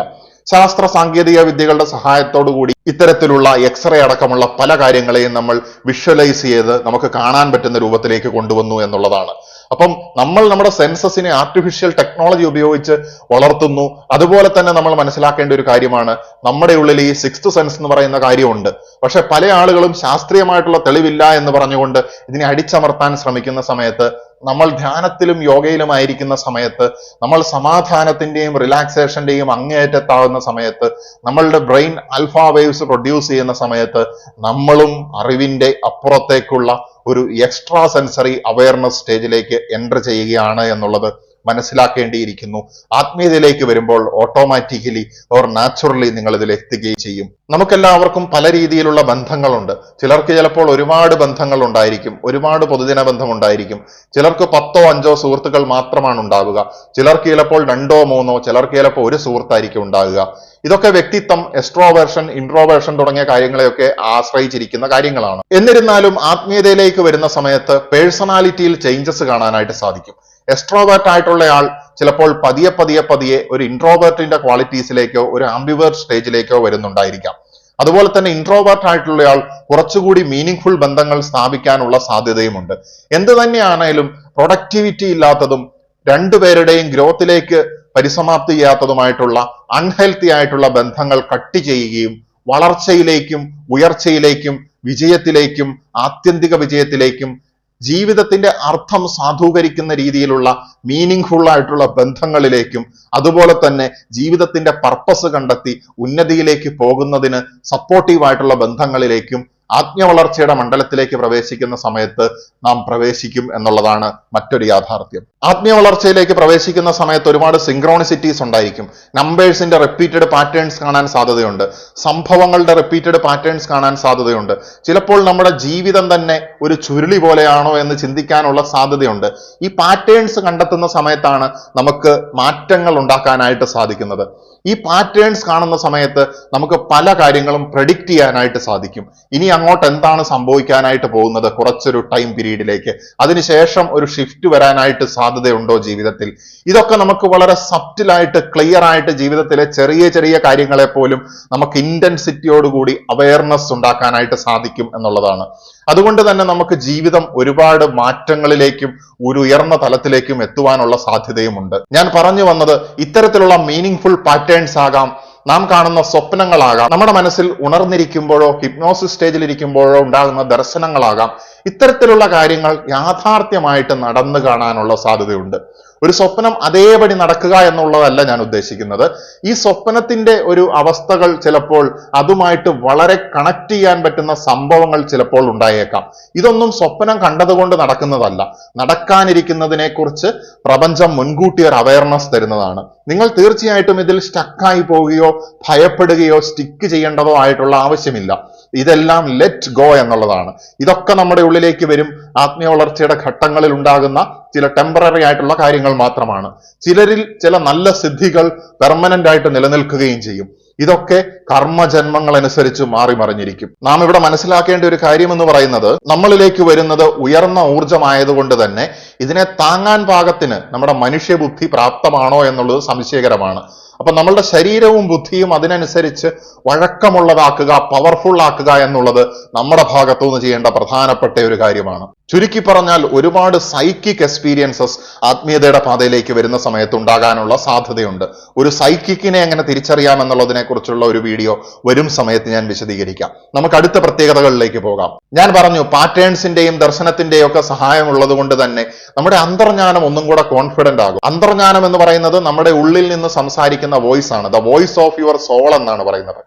[SPEAKER 1] ശാസ്ത്ര സാങ്കേതിക വിദ്യകളുടെ സഹായത്തോടു കൂടി ഇത്തരത്തിലുള്ള എക്സ്റേ അടക്കമുള്ള പല കാര്യങ്ങളെയും നമ്മൾ വിഷ്വലൈസ് ചെയ്ത് നമുക്ക് കാണാൻ പറ്റുന്ന രൂപത്തിലേക്ക് കൊണ്ടുവന്നു എന്നുള്ളതാണ്. അപ്പം നമ്മൾ നമ്മുടെ സെൻസസിനെ ആർട്ടിഫിഷ്യൽ ടെക്നോളജി ഉപയോഗിച്ച് വളർത്തുന്നു. അതുപോലെ തന്നെ നമ്മൾ മനസ്സിലാക്കേണ്ട ഒരു കാര്യമാണ്, നമ്മുടെ ഉള്ളിൽ ഈ സിക്സ്ത് സെൻസ് എന്ന് പറയുന്ന കാര്യമുണ്ട്. പക്ഷെ പല ആളുകളും ശാസ്ത്രീയമായിട്ടുള്ള തെളിവില്ല എന്ന് പറഞ്ഞുകൊണ്ട് ഇതിനെ അടിച്ചമർത്താൻ ശ്രമിക്കുന്ന സമയത്ത്, നമ്മൾ ധ്യാനത്തിലും യോഗയിലും ആയിരിക്കുന്ന സമയത്ത്, നമ്മൾ സമാധാനത്തിന്റെയും റിലാക്സേഷന്റെയും അങ്ങേയറ്റത്താവുന്ന സമയത്ത്, നമ്മളുടെ ബ്രെയിൻ ആൽഫ വേവ്സ് പ്രൊഡ്യൂസ് ചെയ്യുന്ന സമയത്ത് നമ്മളും അറിവിന്റെ അപ്പുറത്തേക്കുള്ള ഒരു എക്സ്ട്രാ സെൻസറി അവയർനെസ് സ്റ്റേജിലേക്ക് എൻ്റർ ചെയ്യുകയാണ് എന്നുള്ളത് മനസ്സിലാക്കേണ്ടിയിരിക്കുന്നു. ആത്മീയതയിലേക്ക് വരുമ്പോൾ ഓട്ടോമാറ്റിക്കലി ഓർ നാച്ചുറലി നിങ്ങൾ ഇതിൽ എത്തുകയും ചെയ്യും. നമുക്കെല്ലാവർക്കും പല രീതിയിലുള്ള ബന്ധങ്ങളുണ്ട്. ചിലർക്ക് ചിലപ്പോൾ ഒരുപാട് ബന്ധങ്ങൾ ഉണ്ടായിരിക്കും, ഒരുപാട് പൊതുജന ബന്ധം ഉണ്ടായിരിക്കും. ചിലർക്ക് 10ഓ 5ഓ സുഹൃത്തുക്കൾ മാത്രമാണ് ഉണ്ടാവുക. ചിലർക്ക് ചിലപ്പോൾ 2ഓ 3ഓ, ചിലർക്ക് ചിലപ്പോൾ ഒരു സുഹൃത്തായിരിക്കും ഉണ്ടാവുക. ഇതൊക്കെ വ്യക്തിത്വം, എക്സ്ട്രോവേർഷൻ, ഇൻട്രോവേർഷൻ തുടങ്ങിയ കാര്യങ്ങളെയൊക്കെ ആശ്രയിച്ചിരിക്കുന്ന കാര്യങ്ങളാണ്. എന്നിരുന്നാലും ആത്മീയതയിലേക്ക് വരുന്ന സമയത്ത് പേഴ്സണാലിറ്റിയിൽ ചേഞ്ചസ് കാണാനായിട്ട് സാധിക്കും. എക്സ്ട്രോവേർട്ട് ആയിട്ടുള്ള ആൾ ചിലപ്പോൾ പതിയെ ഒരു ഇൻട്രോവേർട്ടിന്റെ ക്വാളിറ്റീസിലേക്കോ ഒരു ആംബിവേർട്ട് സ്റ്റേജിലേക്കോ വരുന്നുണ്ടായിരിക്കാം. അതുപോലെ തന്നെ ഇൻട്രോവേർട്ട് ആയിട്ടുള്ള ആൾ കുറച്ചുകൂടി മീനിങ് ബന്ധങ്ങൾ സ്ഥാപിക്കാനുള്ള സാധ്യതയുമുണ്ട്. എന്ത് തന്നെയാണേലും പ്രൊഡക്ടിവിറ്റി ഇല്ലാത്തതും രണ്ടുപേരുടെയും ഗ്രോത്തിലേക്ക് പരിസമാപ്തി ചെയ്യാത്തതുമായിട്ടുള്ള അൺഹെൽത്തി ആയിട്ടുള്ള ബന്ധങ്ങൾ കട്ട് ചെയ്യുകയും വളർച്ചയിലേക്കും ഉയർച്ചയിലേക്കും വിജയത്തിലേക്കും ആത്യന്തിക വിജയത്തിലേക്കും ജീവിതത്തിന്റെ അർത്ഥം സാധൂകരിക്കുന്ന രീതിയിലുള്ള മീനിങ് ആയിട്ടുള്ള ബന്ധങ്ങളിലേക്കും അതുപോലെ തന്നെ ജീവിതത്തിന്റെ പർപ്പസ് കണ്ടെത്തി ഉന്നതിയിലേക്ക് പോകുന്നതിന് സപ്പോർട്ടീവ് ആയിട്ടുള്ള ബന്ധങ്ങളിലേക്കും ആത്മീയ വളർച്ചയുടെ മണ്ഡലത്തിലേക്ക് പ്രവേശിക്കുന്ന സമയത്ത് നാം പ്രവേശിക്കും എന്നുള്ളതാണ് മറ്റൊരു യാഥാർത്ഥ്യം. ആത്മീയ വളർച്ചയിലേക്ക് പ്രവേശിക്കുന്ന സമയത്ത് ഒരുപാട് സിങ്ക്രോണിസിറ്റീസ് ഉണ്ടായിരിക്കും. നമ്പേഴ്സിന്റെ റിപ്പീറ്റഡ് പാറ്റേൺസ് കാണാൻ സാധ്യതയുണ്ട്. സംഭവങ്ങളുടെ റിപ്പീറ്റഡ് പാറ്റേൺസ് കാണാൻ സാധ്യതയുണ്ട്. ചിലപ്പോൾ നമ്മുടെ ജീവിതം തന്നെ ഒരു ചുരുളി പോലെയാണോ എന്ന് ചിന്തിക്കാനുള്ള സാധ്യതയുണ്ട്. ഈ പാറ്റേൺസ് കണ്ടെത്തുന്ന സമയത്താണ് നമുക്ക് മാറ്റങ്ങൾ ഉണ്ടാക്കാനായിട്ട് സാധിക്കുന്നത്. ഈ പാറ്റേൺസ് കാണുന്ന സമയത്ത് നമുക്ക് പല കാര്യങ്ങളും പ്രെഡിക്റ്റ് ചെയ്യാനായിട്ട് സാധിക്കും. ഇനി അങ്ങോട്ട് എന്താണ് സംഭവിക്കാനായിട്ട് പോകുന്നത് കുറച്ചൊരു ടൈം പീരീഡിലേക്ക്, അതിനുശേഷം ഒരു ഷിഫ്റ്റ് വരാനായിട്ട് സാധ്യതയുണ്ടോ ജീവിതത്തിൽ. ഇതൊക്കെ നമുക്ക് വളരെ സബ്റ്റിലായിട്ട് ക്ലിയർ ആയിട്ട് ജീവിതത്തിലെ ചെറിയ ചെറിയ കാര്യങ്ങളെ പോലും നമുക്ക് ഇന്റൻസിറ്റിയോടുകൂടി അവയർനെസ് ഉണ്ടാക്കാനായിട്ട് സാധിക്കും എന്നുള്ളതാണ്. അതുകൊണ്ട് തന്നെ നമുക്ക് ജീവിതം ഒരുപാട് മാറ്റങ്ങളിലേക്കും ഒരു ഉയർന്ന തലത്തിലേക്കും എത്തുവാനുള്ള സാധ്യതയുമുണ്ട്. ഞാൻ പറഞ്ഞു വന്നത് ഇത്തരത്തിലുള്ള മീനിങ് പാറ്റേൺസ് ആകാം, നാം കാണുന്ന സ്വപ്നങ്ങളാകാം, നമ്മുടെ മനസ്സിൽ ഉണർന്നിരിക്കുമ്പോഴോ ഹിപ്നോസിസ് സ്റ്റേജിൽ ഇരിക്കുമ്പോഴോ ഉണ്ടാകുന്ന ദർശനങ്ങളാകാം. ഇത്തരത്തിലുള്ള കാര്യങ്ങൾ യാഥാർത്ഥ്യമായിട്ട് നടന്നു കാണാനുള്ള സാധ്യതയുണ്ട്. ഒരു സ്വപ്നം അതേപടി നടക്കുക എന്നുള്ളതല്ല ഞാൻ ഉദ്ദേശിക്കുന്നത്. ഈ സ്വപ്നത്തിന്റെ ഒരു അവസ്ഥകൾ ചിലപ്പോൾ അതുമായിട്ട് വളരെ കണക്ട് ചെയ്യാൻ പറ്റുന്ന സംഭവങ്ങൾ ചിലപ്പോൾ ഉണ്ടായേക്കാം. ഇതൊന്നും സ്വപ്നം കണ്ടതുകൊണ്ട് നടക്കുന്നതല്ല. നടക്കാനിരിക്കുന്നതിനെ കുറിച്ച് പ്രപഞ്ചം മുൻകൂട്ടി ഒരു അവയർനെസ് തരുന്നതാണ്. നിങ്ങൾ തീർച്ചയായിട്ടും ഇതിൽ സ്റ്റക്കായി പോവുകയോ ഭയപ്പെടുകയോ സ്റ്റിക്ക് ചെയ്യേണ്ടതോ ആയിട്ടുള്ള ആവശ്യമില്ല. ഇതെല്ലാം ലെറ്റ് ഗോ എന്നുള്ളതാണ്. ഇതൊക്കെ നമ്മുടെ ഉള്ളിലേക്ക് വരും. ആത്മീയ വളർച്ചയുടെ ഘട്ടങ്ങളിൽ ഉണ്ടാകുന്ന ചില ടെമ്പററി ആയിട്ടുള്ള കാര്യങ്ങൾ മാത്രമാണ്. ചിലരിൽ ചില നല്ല സിദ്ധികൾ പെർമനന്റ് ആയിട്ട് നിലനിൽക്കുകയും ചെയ്യും. ഇതൊക്കെ കർമ്മജന്മങ്ങൾ അനുസരിച്ച് മാറി മറിഞ്ഞിരിക്കും. നാം ഇവിടെ മനസ്സിലാക്കേണ്ട ഒരു കാര്യം എന്ന് പറയുന്നത്, നമ്മളിലേക്ക് വരുന്നത് ഉയർന്ന ഊർജമായതുകൊണ്ട് തന്നെ ഇതിനെ താങ്ങാൻ പാകത്തിന് നമ്മുടെ മനുഷ്യബുദ്ധി പ്രാപ്തമാണോ എന്നുള്ളത് സംശയകരമാണ്. അപ്പൊ നമ്മളുടെ ശരീരവും ബുദ്ധിയും അതിനനുസരിച്ച് വഴക്കമുള്ളതാക്കുക, പവർഫുൾ ആക്കുക എന്നുള്ളത് നമ്മുടെ ഭാഗത്തുനിന്ന് ചെയ്യേണ്ട പ്രധാനപ്പെട്ട ഒരു കാര്യമാണ്. ചുരുക്കി പറഞ്ഞാൽ ഒരുപാട് സൈക്കിക് എക്സ്പീരിയൻസസ് ആത്മീയതയുടെ പാതയിലേക്ക് വരുന്ന സമയത്ത് ഉണ്ടാകാനുള്ള സാധ്യതയുണ്ട്. ഒരു സൈക്കിക്കിനെ എങ്ങനെ തിരിച്ചറിയാം എന്നുള്ളതിനെ കുറിച്ചുള്ള ഒരു വീഡിയോ വരും സമയത്ത് ഞാൻ വിശദീകരിക്കാം. നമുക്ക് അടുത്ത പ്രത്യേകതകളിലേക്ക് പോകാം. ഞാൻ പറഞ്ഞു പാറ്റേൺസിന്റെയും ദർശനത്തിന്റെയും ഒക്കെ സഹായമുള്ളത് കൊണ്ട് തന്നെ നമ്മുടെ അന്തർജ്ഞാനം ഒന്നും കൂടെ കോൺഫിഡന്റ് ആകും. അന്തർജ്ഞാനം എന്ന് പറയുന്നത് നമ്മുടെ ഉള്ളിൽ നിന്ന് സംസാരിക്കുന്ന വോയിസ് ആണ്. The voice of your soul എന്നാണ് പറയുന്നത്.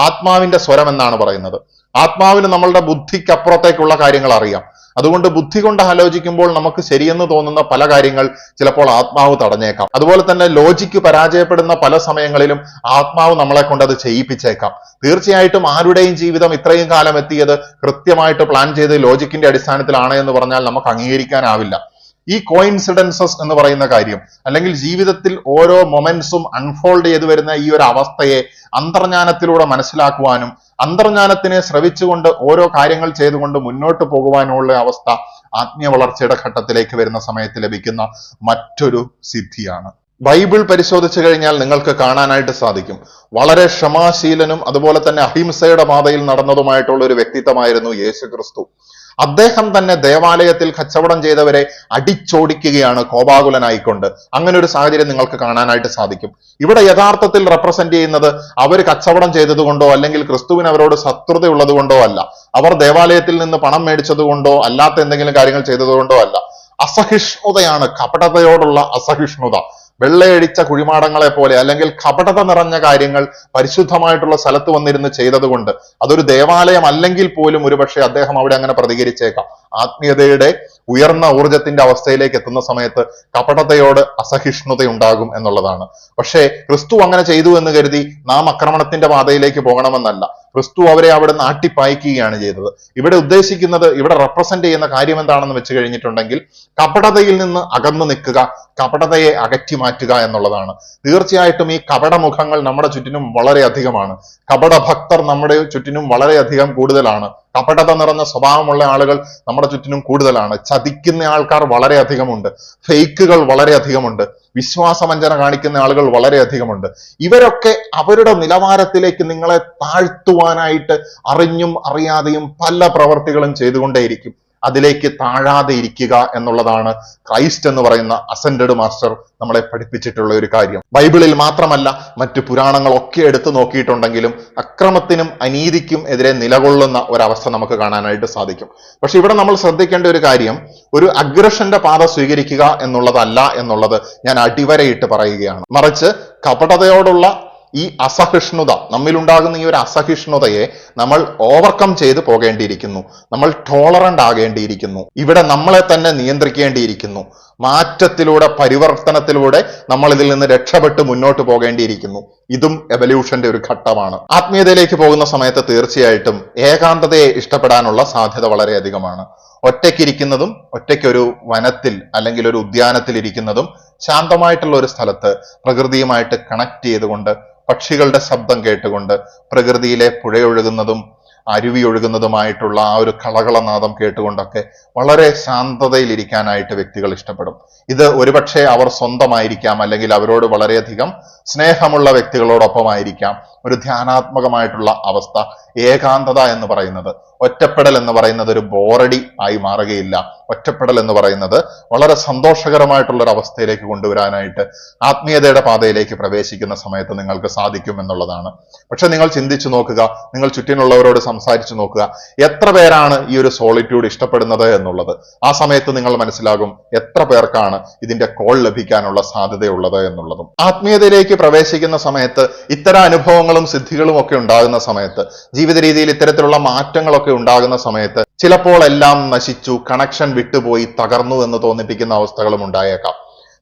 [SPEAKER 1] ആത്മാവിന്റെ സ്വരം എന്നാണ് പറയുന്നത്. ആത്മാവിന് നമ്മളുടെ ബുദ്ധിക്കപ്പുറത്തേക്കുള്ള കാര്യങ്ങൾ അറിയാം. അതുകൊണ്ട് ബുദ്ധി കൊണ്ട് ആലോചിക്കുമ്പോൾ നമുക്ക് ശരിയെന്ന് തോന്നുന്ന പല കാര്യങ്ങൾ ചിലപ്പോൾ ആത്മാവ് തടഞ്ഞേക്കാം. അതുപോലെ തന്നെ ലോജിക്ക് പരാജയപ്പെടുന്ന പല സമയങ്ങളിലും ആത്മാവ് നമ്മളെ കൊണ്ട് അത് ചെയ്യിപ്പിച്ചേക്കാം. തീർച്ചയായിട്ടും ആരുടെയും ജീവിതം ഇത്രയും കാലം എത്തിയത് കൃത്യമായിട്ട് പ്ലാൻ ചെയ്ത് ലോജിക്കിന്റെ അടിസ്ഥാനത്തിലാണ് എന്ന് പറഞ്ഞാൽ നമുക്ക് അംഗീകരിക്കാനാവില്ല. ഈ കോയിൻസിഡൻസസ് എന്ന് പറയുന്ന കാര്യം, അല്ലെങ്കിൽ ജീവിതത്തിൽ ഓരോ മൊമെന്റ്സും അൺഫോൾഡ് ചെയ്തു വരുന്ന ഈ ഒരു അവസ്ഥയെ അന്തർജ്ഞാനത്തിലൂടെ മനസ്സിലാക്കുവാനും അന്തർജ്ഞാനത്തിനെ ശ്രവിച്ചുകൊണ്ട് ഓരോ കാര്യങ്ങൾ ചെയ്തുകൊണ്ട് മുന്നോട്ട് പോകുവാനുള്ള അവസ്ഥ ആത്മീയ വളർച്ചയുടെ ഘട്ടത്തിലേക്ക് വരുന്ന സമയത്ത് ലഭിക്കുന്ന മറ്റൊരു സിദ്ധിയാണ്. ബൈബിൾ പരിശോധിച്ചു കഴിഞ്ഞാൽ നിങ്ങൾക്ക് കാണാനായിട്ട് സാധിക്കും, വളരെ ക്ഷമാശീലനും അതുപോലെ തന്നെ അഹിംസയുടെ പാതയിൽ നടന്നതുമായിട്ടുള്ള ഒരു വ്യക്തിത്വമായിരുന്നു യേശു ക്രിസ്തു. അദ്ദേഹം തന്നെ ദേവാലയത്തിൽ കച്ചവടം ചെയ്തവരെ അടിച്ചോടിക്കുകയാണ് കോപാകുലനായിക്കൊണ്ട്. അങ്ങനെ ഒരു സാഹചര്യം നിങ്ങൾക്ക് കാണാനായിട്ട് സാധിക്കും. ഇവിടെ യഥാർത്ഥത്തിൽ റെപ്രസെന്റ് ചെയ്യുന്നത് അവർ കച്ചവടം ചെയ്തത് കൊണ്ടോ അല്ലെങ്കിൽ ക്രിസ്തുവിന് അവരോട് ശത്രുത ഉള്ളത് കൊണ്ടോ അല്ല, അവർ ദേവാലയത്തിൽ നിന്ന് പണം മേടിച്ചത് കൊണ്ടോ അല്ലാത്ത എന്തെങ്കിലും കാര്യങ്ങൾ ചെയ്തത് കൊണ്ടോ അല്ല. അസഹിഷ്ണുതയാണ്, കപടതയോടുള്ള അസഹിഷ്ണുത. വെള്ളയടിച്ച കുഴിമാടങ്ങളെ പോലെ അല്ലെങ്കിൽ കപടത നിറഞ്ഞ കാര്യങ്ങൾ പരിശുദ്ധമായിട്ടുള്ള സ്ഥലത്ത് വന്നിരുന്ന് ചെയ്തതുകൊണ്ട്, അതൊരു ദേവാലയം അല്ലെങ്കിൽ പോലും ഒരുപക്ഷെ അദ്ദേഹം അവിടെ അങ്ങനെ പ്രതികരിച്ചേക്കാം. ആത്മീയതയുടെ ഉയർന്ന ഊർജത്തിന്റെ അവസ്ഥയിലേക്ക് എത്തുന്ന സമയത്ത് കപടതയോട് അസഹിഷ്ണുത ഉണ്ടാകും എന്നുള്ളതാണ്. പക്ഷേ ക്രിസ്തു അങ്ങനെ ചെയ്തു എന്ന് കരുതി നാം ആക്രമണത്തിന്റെ പാതയിലേക്ക് പോകണമെന്നല്ല. ക്രിസ്തു അവരെ അവിടെ നാട്ടിപ്പായിക്കുകയാണ് ചെയ്തത്. ഇവിടെ ഉദ്ദേശിക്കുന്നത്, ഇവിടെ റെപ്രസെന്റ് ചെയ്യുന്ന കാര്യം എന്താണെന്ന് വെച്ച് കഴിഞ്ഞിട്ടുണ്ടെങ്കിൽ കപടതയിൽ നിന്ന് അകന്നു നിൽക്കുക, കപടതയെ അകറ്റി മാറ്റുക എന്നുള്ളതാണ്. തീർച്ചയായിട്ടും ഈ കപടമുഖങ്ങൾ നമ്മുടെ ചുറ്റിനും വളരെ അധികമാണ്. കപടഭക്തർ നമ്മുടെ ചുറ്റിനും വളരെയധികം കൂടുതലാണ്. കപടത നിറഞ്ഞ സ്വഭാവമുള്ള ആളുകൾ നമ്മുടെ ചുറ്റിനും കൂടുതലാണ്. ചതിക്കുന്ന ആൾക്കാർ വളരെ അധികമുണ്ട്. ഫേക്കുകൾ വളരെ അധികമുണ്ട്. വിശ്വാസവഞ്ചന കാണിക്കുന്ന ആളുകൾ വളരെ അധികമുണ്ട്. ഇവരൊക്കെ അവരുടെ നിലവാരത്തിലേക്ക് നിങ്ങളെ താഴ്ത്തുവാനായിട്ട് അറിഞ്ഞും അറിയാതെയും പല പ്രവർത്തികളും ചെയ്തുകൊണ്ടേയിരിക്കും. അതിലേക്ക് താഴാതെ ഇരിക്കുക എന്നുള്ളതാണ് ക്രൈസ്റ്റ് എന്ന് പറയുന്ന അസെൻഡഡ് മാസ്റ്റർ നമ്മളെ പഠിപ്പിച്ചിട്ടുള്ള ഒരു കാര്യം. ബൈബിളിൽ മാത്രമല്ല മറ്റു പുരാണങ്ങളൊക്കെ എടുത്തു നോക്കിയിട്ടുണ്ടെങ്കിലും അക്രമത്തിനും അനീതിക്കും എതിരെ നിലകൊള്ളുന്ന ഒരവസ്ഥ നമുക്ക് കാണാനായിട്ട് സാധിക്കും. പക്ഷെ ഇവിടെ നമ്മൾ ശ്രദ്ധിക്കേണ്ട ഒരു കാര്യം, ഒരു അഗ്രഷന്റെ പാത സ്വീകരിക്കുക എന്നുള്ളതല്ല എന്നുള്ളത് ഞാൻ അടിവരയിട്ട് പറയുകയാണ്. മറിച്ച് കപടതയോടുള്ള ഈ അസഹിഷ്ണുത, നമ്മിലുണ്ടാകുന്ന ഈ ഒരു അസഹിഷ്ണുതയെ നമ്മൾ ഓവർകം ചെയ്ത് പോകേണ്ടിയിരിക്കുന്നു. നമ്മൾ ടോളറന്റ് ആകേണ്ടിയിരിക്കുന്നു. ഇവിടെ നമ്മളെ തന്നെ നിയന്ത്രിക്കേണ്ടിയിരിക്കുന്നു. മാറ്റത്തിലൂടെ, പരിവർത്തനത്തിലൂടെ നമ്മൾ ഇതിൽ നിന്ന് രക്ഷപ്പെട്ട് മുന്നോട്ട് പോകേണ്ടിയിരിക്കുന്നു. ഇതും എവല്യൂഷന്റെ ഒരു ഘട്ടമാണ്. ആത്മീയതയിലേക്ക് പോകുന്ന സമയത്ത് തീർച്ചയായിട്ടും ഏകാന്തതയെ ഇഷ്ടപ്പെടാനുള്ള സാധ്യത വളരെയധികമാണ്. ഒറ്റയ്ക്കിരിക്കുന്നതും, ഒറ്റയ്ക്കൊരു വനത്തിൽ അല്ലെങ്കിൽ ഒരു ഉദ്യാനത്തിൽ ഇരിക്കുന്നതും, ശാന്തമായിട്ടുള്ള ഒരു സ്ഥലത്ത് പ്രകൃതിയുമായിട്ട് കണക്ട് ചെയ്തുകൊണ്ട്, പക്ഷികളുടെ ശബ്ദം കേട്ടുകൊണ്ട്, പ്രകൃതിയിലെ പുഴയൊഴുകുന്നതും അരുവി ഒഴുകുന്നതുമായിട്ടുള്ള ആ ഒരു കളകളനാദം കേട്ടുകൊണ്ടൊക്കെ വളരെ ശാന്തതയിൽ ഇരിക്കാനായിട്ട് വ്യക്തികൾ ഇഷ്ടപ്പെടും. ഇത് ഒരുപക്ഷെ അവർ സ്വന്തമായിരിക്കാം, അല്ലെങ്കിൽ അവരോട് വളരെയധികം സ്നേഹമുള്ള വ്യക്തികളോടൊപ്പമായിരിക്കാം. ഒരു ധ്യാനാത്മകമായിട്ടുള്ള അവസ്ഥ, ഏകാന്തത എന്ന് പറയുന്നത്, ഒറ്റപ്പെടൽ എന്ന് പറയുന്നത് ഒരു ബോറടി ആയി മാറുകയില്ല. ഒറ്റപ്പെടൽ എന്ന് പറയുന്നത് വളരെ സന്തോഷകരമായിട്ടുള്ള ഒരു അവസ്ഥയിലേക്ക് കൊണ്ടുവരാനായിട്ട് ആത്മീയതയുടെ പാതയിലേക്ക് പ്രവേശിക്കുന്ന സമയത്ത് നിങ്ങൾക്ക് സാധിക്കും എന്നുള്ളതാണ്. പക്ഷെ നിങ്ങൾ ചിന്തിച്ചു നോക്കുക, നിങ്ങൾ ചുറ്റിനുള്ളവരോട് സംസാരിച്ചു നോക്കുക, എത്ര പേരാണ് ഈ ഒരു സോളിറ്റ്യൂഡ് ഇഷ്ടപ്പെടുന്നത് എന്നുള്ളത്. ആ സമയത്ത് നിങ്ങൾ മനസ്സിലാകും എത്ര പേർക്കാണ് ഇതിന്റെ കോൾ ലഭിക്കാനുള്ള സാധ്യതയുള്ളത് എന്നുള്ളതും. ആത്മീയതയിലേക്ക് പ്രവേശിക്കുന്ന സമയത്ത് ഇത്തരം അനുഭവങ്ങളും സിദ്ധികളും ഒക്കെ ഉണ്ടാകുന്ന സമയത്ത്, ജീവിത രീതിയിൽ ഇത്തരത്തിലുള്ള മാറ്റങ്ങളൊക്കെ ഉണ്ടാകുന്ന സമയത്ത് ചിലപ്പോൾ എല്ലാം നശിച്ചു, കണക്ഷൻ വിട്ടുപോയി, തകർന്നു എന്ന് തോന്നിപ്പിക്കുന്ന അവസ്ഥകളും ഉണ്ടായേക്കാം.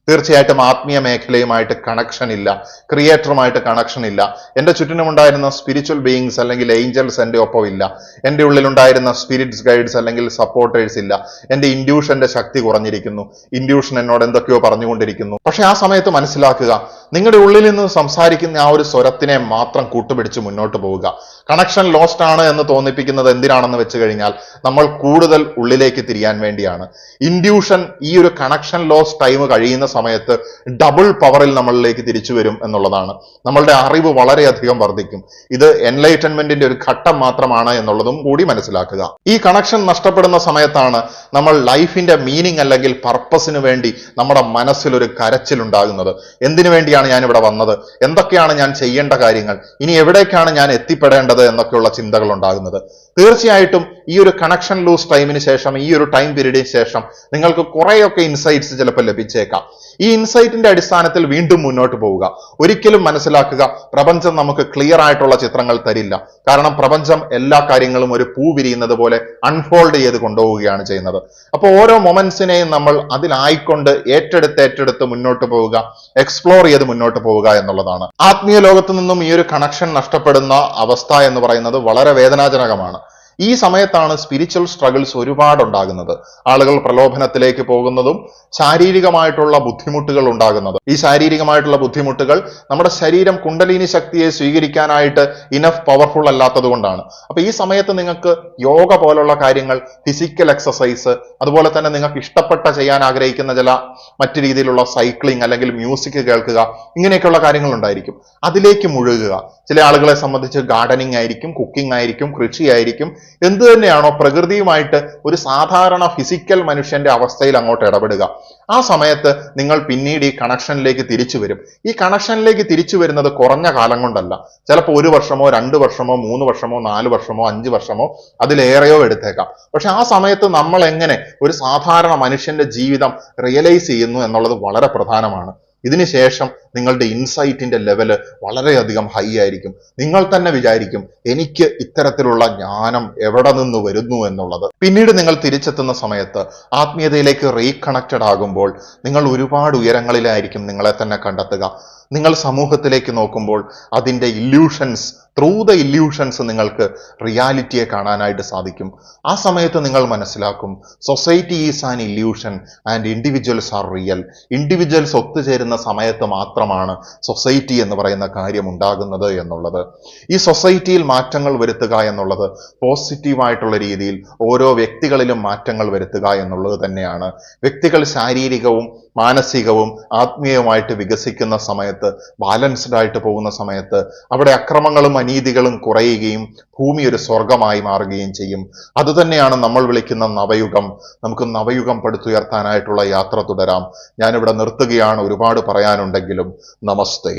[SPEAKER 1] തീർച്ചയായിട്ടും ആത്മീയ മേഖലയുമായിട്ട് കണക്ഷൻ ഇല്ല, ക്രിയേറ്ററുമായിട്ട് കണക്ഷൻ ഇല്ല. എൻ്റെ ചുറ്റിനുമുണ്ടായിരുന്ന സ്പിരിച്വൽ ബീയിങ്സ് അല്ലെങ്കിൽ ഏഞ്ചൽസ് എൻ്റെ ഒപ്പം ഇല്ല. എൻ്റെ ഉള്ളിലുണ്ടായിരുന്ന സ്പിരിറ്റ്സ് ഗൈഡ്സ് അല്ലെങ്കിൽ സപ്പോർട്ടേഴ്സ് ഇല്ല. എൻ്റെ ഇൻഡ്യൂഷന്റെ ശക്തി കുറഞ്ഞിരിക്കുന്നു. ഇൻഡ്യൂഷൻ എന്നോട് എന്തൊക്കെയോ പറഞ്ഞുകൊണ്ടിരിക്കുന്നു. പക്ഷെ ആ സമയത്ത് മനസ്സിലാക്കുക, നിങ്ങളുടെ ഉള്ളിൽ നിന്ന് സംസാരിക്കുന്ന ആ ഒരു സ്വരത്തിനെ മാത്രം കൂട്ടുപിടിച്ച് മുന്നോട്ട് പോവുക. കണക്ഷൻ ലോസ്റ്റ് ആണ് എന്ന് തോന്നിപ്പിക്കുന്നത് എന്തിനാണെന്ന് വെച്ച് കഴിഞ്ഞാൽ നമ്മൾ കൂടുതൽ ഉള്ളിലേക്ക് തിരിയാൻ വേണ്ടിയാണ്. ഇൻഡ്യൂഷൻ ഈ ഒരു കണക്ഷൻ ലോസ് ടൈം കഴിയുന്ന സമയത്ത് ഡബിൾ പവറിൽ നമ്മളിലേക്ക് തിരിച്ചു വരും എന്നുള്ളതാണ്. നമ്മളുടെ അറിവ് വളരെയധികം വർദ്ധിക്കും. ഇത് എൻലൈറ്റൻമെന്റിന്റെ ഒരു ഘട്ടം മാത്രമാണ് എന്നുള്ളതും കൂടി മനസ്സിലാക്കുക. ഈ കണക്ഷൻ നഷ്ടപ്പെടുന്ന സമയത്താണ് നമ്മൾ ലൈഫിന്റെ മീനിങ് അല്ലെങ്കിൽ പർപ്പസിന് വേണ്ടി നമ്മുടെ മനസ്സിൽ ഒരു കരച്ചിലുണ്ടാകുന്നത്. എന്തിനു വേണ്ടിയാണ് ഞാൻ ഇവിടെ വന്നത്, എന്തൊക്കെയാണ് ഞാൻ ചെയ്യേണ്ട കാര്യങ്ങൾ, ഇനി എവിടേക്കാണ് ഞാൻ എത്തിപ്പെടേണ്ടത് എന്നൊക്കെയുള്ള ചിന്തകൾ ഉണ്ടാകുന്നത്. തീർച്ചയായിട്ടും ഈ ഒരു കണക്ഷൻ ലൂസ് ടൈമിന് ശേഷം, ഈ ഒരു ടൈം പീരീഡിന് ശേഷം നിങ്ങൾക്ക് കുറെയൊക്കെ ഇൻസൈറ്റ്സ് ചിലപ്പോൾ ലഭിച്ചേക്കാം. ഈ ഇൻസൈറ്റിന്റെ അടിസ്ഥാനത്തിൽ വീണ്ടും മുന്നോട്ട് പോവുക. ഒരിക്കലും മനസ്സിലാക്കുക, പ്രപഞ്ചം നമുക്ക് ക്ലിയർ ആയിട്ടുള്ള ചിത്രങ്ങൾ തരില്ല. കാരണം പ്രപഞ്ചം എല്ലാ കാര്യങ്ങളും ഒരു പൂ വിരിയുന്നത് പോലെ അൺഫോൾഡ് ചെയ്ത് കൊണ്ടുപോവുകയാണ് ചെയ്യുന്നത്. അപ്പോൾ ഓരോ മൊമെന്റ്സിനെയും നമ്മൾ അതിലായിക്കൊണ്ട് ഏറ്റെടുത്ത് മുന്നോട്ട് പോവുക, എക്സ്പ്ലോർ ചെയ്ത് മുന്നോട്ട് പോവുക എന്നുള്ളതാണ്. ആത്മീയ ലോകത്തു നിന്നും ഈ ഒരു കണക്ഷൻ നഷ്ടപ്പെടുന്ന അവസ്ഥ എന്ന് പറയുന്നത് വളരെ വേദനാജനകമാണ്. ഈ സമയത്താണ് സ്പിരിച്വൽ സ്ട്രഗിൾസ് ഒരുപാട് ഉണ്ടാകുന്നത്. ആളുകൾ പ്രലോഭനത്തിലേക്ക് പോകുന്നതും ശാരീരികമായിട്ടുള്ള ബുദ്ധിമുട്ടുകൾ ഉണ്ടാകുന്നതും. ഈ ശാരീരികമായിട്ടുള്ള ബുദ്ധിമുട്ടുകൾ നമ്മുടെ ശരീരം കുണ്ടലിനി ശക്തിയെ സ്വീകരിക്കാനായിട്ട് ഇനഫ് പവർഫുൾ അല്ലാത്തത് കൊണ്ടാണ്. അപ്പൊ ഈ സമയത്ത് നിങ്ങൾക്ക് യോഗ പോലുള്ള കാര്യങ്ങൾ, ഫിസിക്കൽ എക്സസൈസ്, അതുപോലെ തന്നെ നിങ്ങൾക്ക് ഇഷ്ടപ്പെട്ട ചെയ്യാൻ ആഗ്രഹിക്കുന്ന ചില മറ്റു രീതിയിലുള്ള സൈക്ലിംഗ് അല്ലെങ്കിൽ മ്യൂസിക് കേൾക്കുക, ഇങ്ങനെയൊക്കെയുള്ള കാര്യങ്ങൾ ഉണ്ടായിരിക്കും. അതിലേക്ക് മുഴുകുക. ചില ആളുകളെ സംബന്ധിച്ച് ഗാർഡനിങ് ആയിരിക്കും, കുക്കിംഗ് ആയിരിക്കും, കൃഷി ആയിരിക്കും. എന്ത് തന്നെയാണോ പ്രകൃതിയുമായിട്ട് ഒരു സാധാരണ ഫിസിക്കൽ മനുഷ്യന്റെ അവസ്ഥയിൽ അങ്ങോട്ട് ഇടപെടുക. ആ സമയത്ത് നിങ്ങൾ പിന്നീട് ഈ കണക്ഷനിലേക്ക് തിരിച്ചു വരും. ഈ കണക്ഷനിലേക്ക് തിരിച്ചു വരുന്നത് കുറഞ്ഞ കാലം കൊണ്ടല്ല. ചിലപ്പോൾ 1 വർഷമോ 2 വർഷമോ 3 വർഷമോ 4 വർഷമോ 5 വർഷമോ അതിലേറെയോ എടുത്തേക്കാം. പക്ഷെ ആ സമയത്ത് നമ്മൾ എങ്ങനെ ഒരു സാധാരണ മനുഷ്യന്റെ ജീവിതം റിയലൈസ് ചെയ്യുന്നു എന്നുള്ളത് വളരെ പ്രധാനമാണ്. ഇതിനുശേഷം നിങ്ങളുടെ ഇൻസൈറ്റിന്റെ ലെവല് വളരെയധികം ഹൈ ആയിരിക്കും. നിങ്ങൾ തന്നെ വിചാരിക്കും, എനിക്ക് ഇത്തരത്തിലുള്ള ജ്ഞാനം എവിടെ നിന്ന് വരുന്നു എന്നുള്ളത്. പിന്നീട് നിങ്ങൾ തിരിച്ചെത്തുന്ന സമയത്ത് ആത്മീയതയിലേക്ക് റീകണക്റ്റഡ് ആകുമ്പോൾ നിങ്ങൾ ഒരുപാട് ഉയരങ്ങളിലായിരിക്കും നിങ്ങളെ തന്നെ കണ്ടെത്തുക. നിങ്ങൾ സമൂഹത്തിലേക്ക് നോക്കുമ്പോൾ അതിൻ്റെ ഇല്യൂഷൻസ്, ത്രൂ ദ ഇല്യൂഷൻസ് നിങ്ങൾക്ക് റിയാലിറ്റിയെ കാണാനായിട്ട് സാധിക്കും. ആ സമയത്ത് നിങ്ങൾ മനസ്സിലാക്കും, society is an illusion and individuals are real. Individuals ഒത്തുചേരുന്ന സമയത്ത് മാത്രമാണ് സൊസൈറ്റി എന്ന് പറയുന്ന കാര്യം ഉണ്ടാകുന്നത് എന്നുള്ളത്. ഈ സൊസൈറ്റിയിൽ മാറ്റങ്ങൾ വരുത്തുക എന്നുള്ളത് പോസിറ്റീവായിട്ടുള്ള രീതിയിൽ ഓരോ വ്യക്തികളിലും മാറ്റങ്ങൾ വരുത്തുക എന്നുള്ളത് തന്നെയാണ്. വ്യക്തികൾ ശാരീരികവും മാനസികവും ആത്മീയവുമായിട്ട് വികസിക്കുന്ന സമയത്ത്, ബാലൻസ്ഡ് ആയിട്ട് പോകുന്ന സമയത്ത് അവിടെ അക്രമങ്ങളും അനീതികളും കുറയുകയും ഭൂമി ഒരു സ്വർഗമായി മാറുകയും ചെയ്യും. അതുതന്നെയാണ് നമ്മൾ വിളിക്കുന്ന നവയുഗം. നമുക്ക് നവയുഗം പടുത്തുയർത്താനായിട്ടുള്ള യാത്ര തുടരാം. ഞാനിവിടെ നിർത്തുകയാണ്. ഒരുപാട് പറയാനുണ്ടെങ്കിലും നമസ്തേ.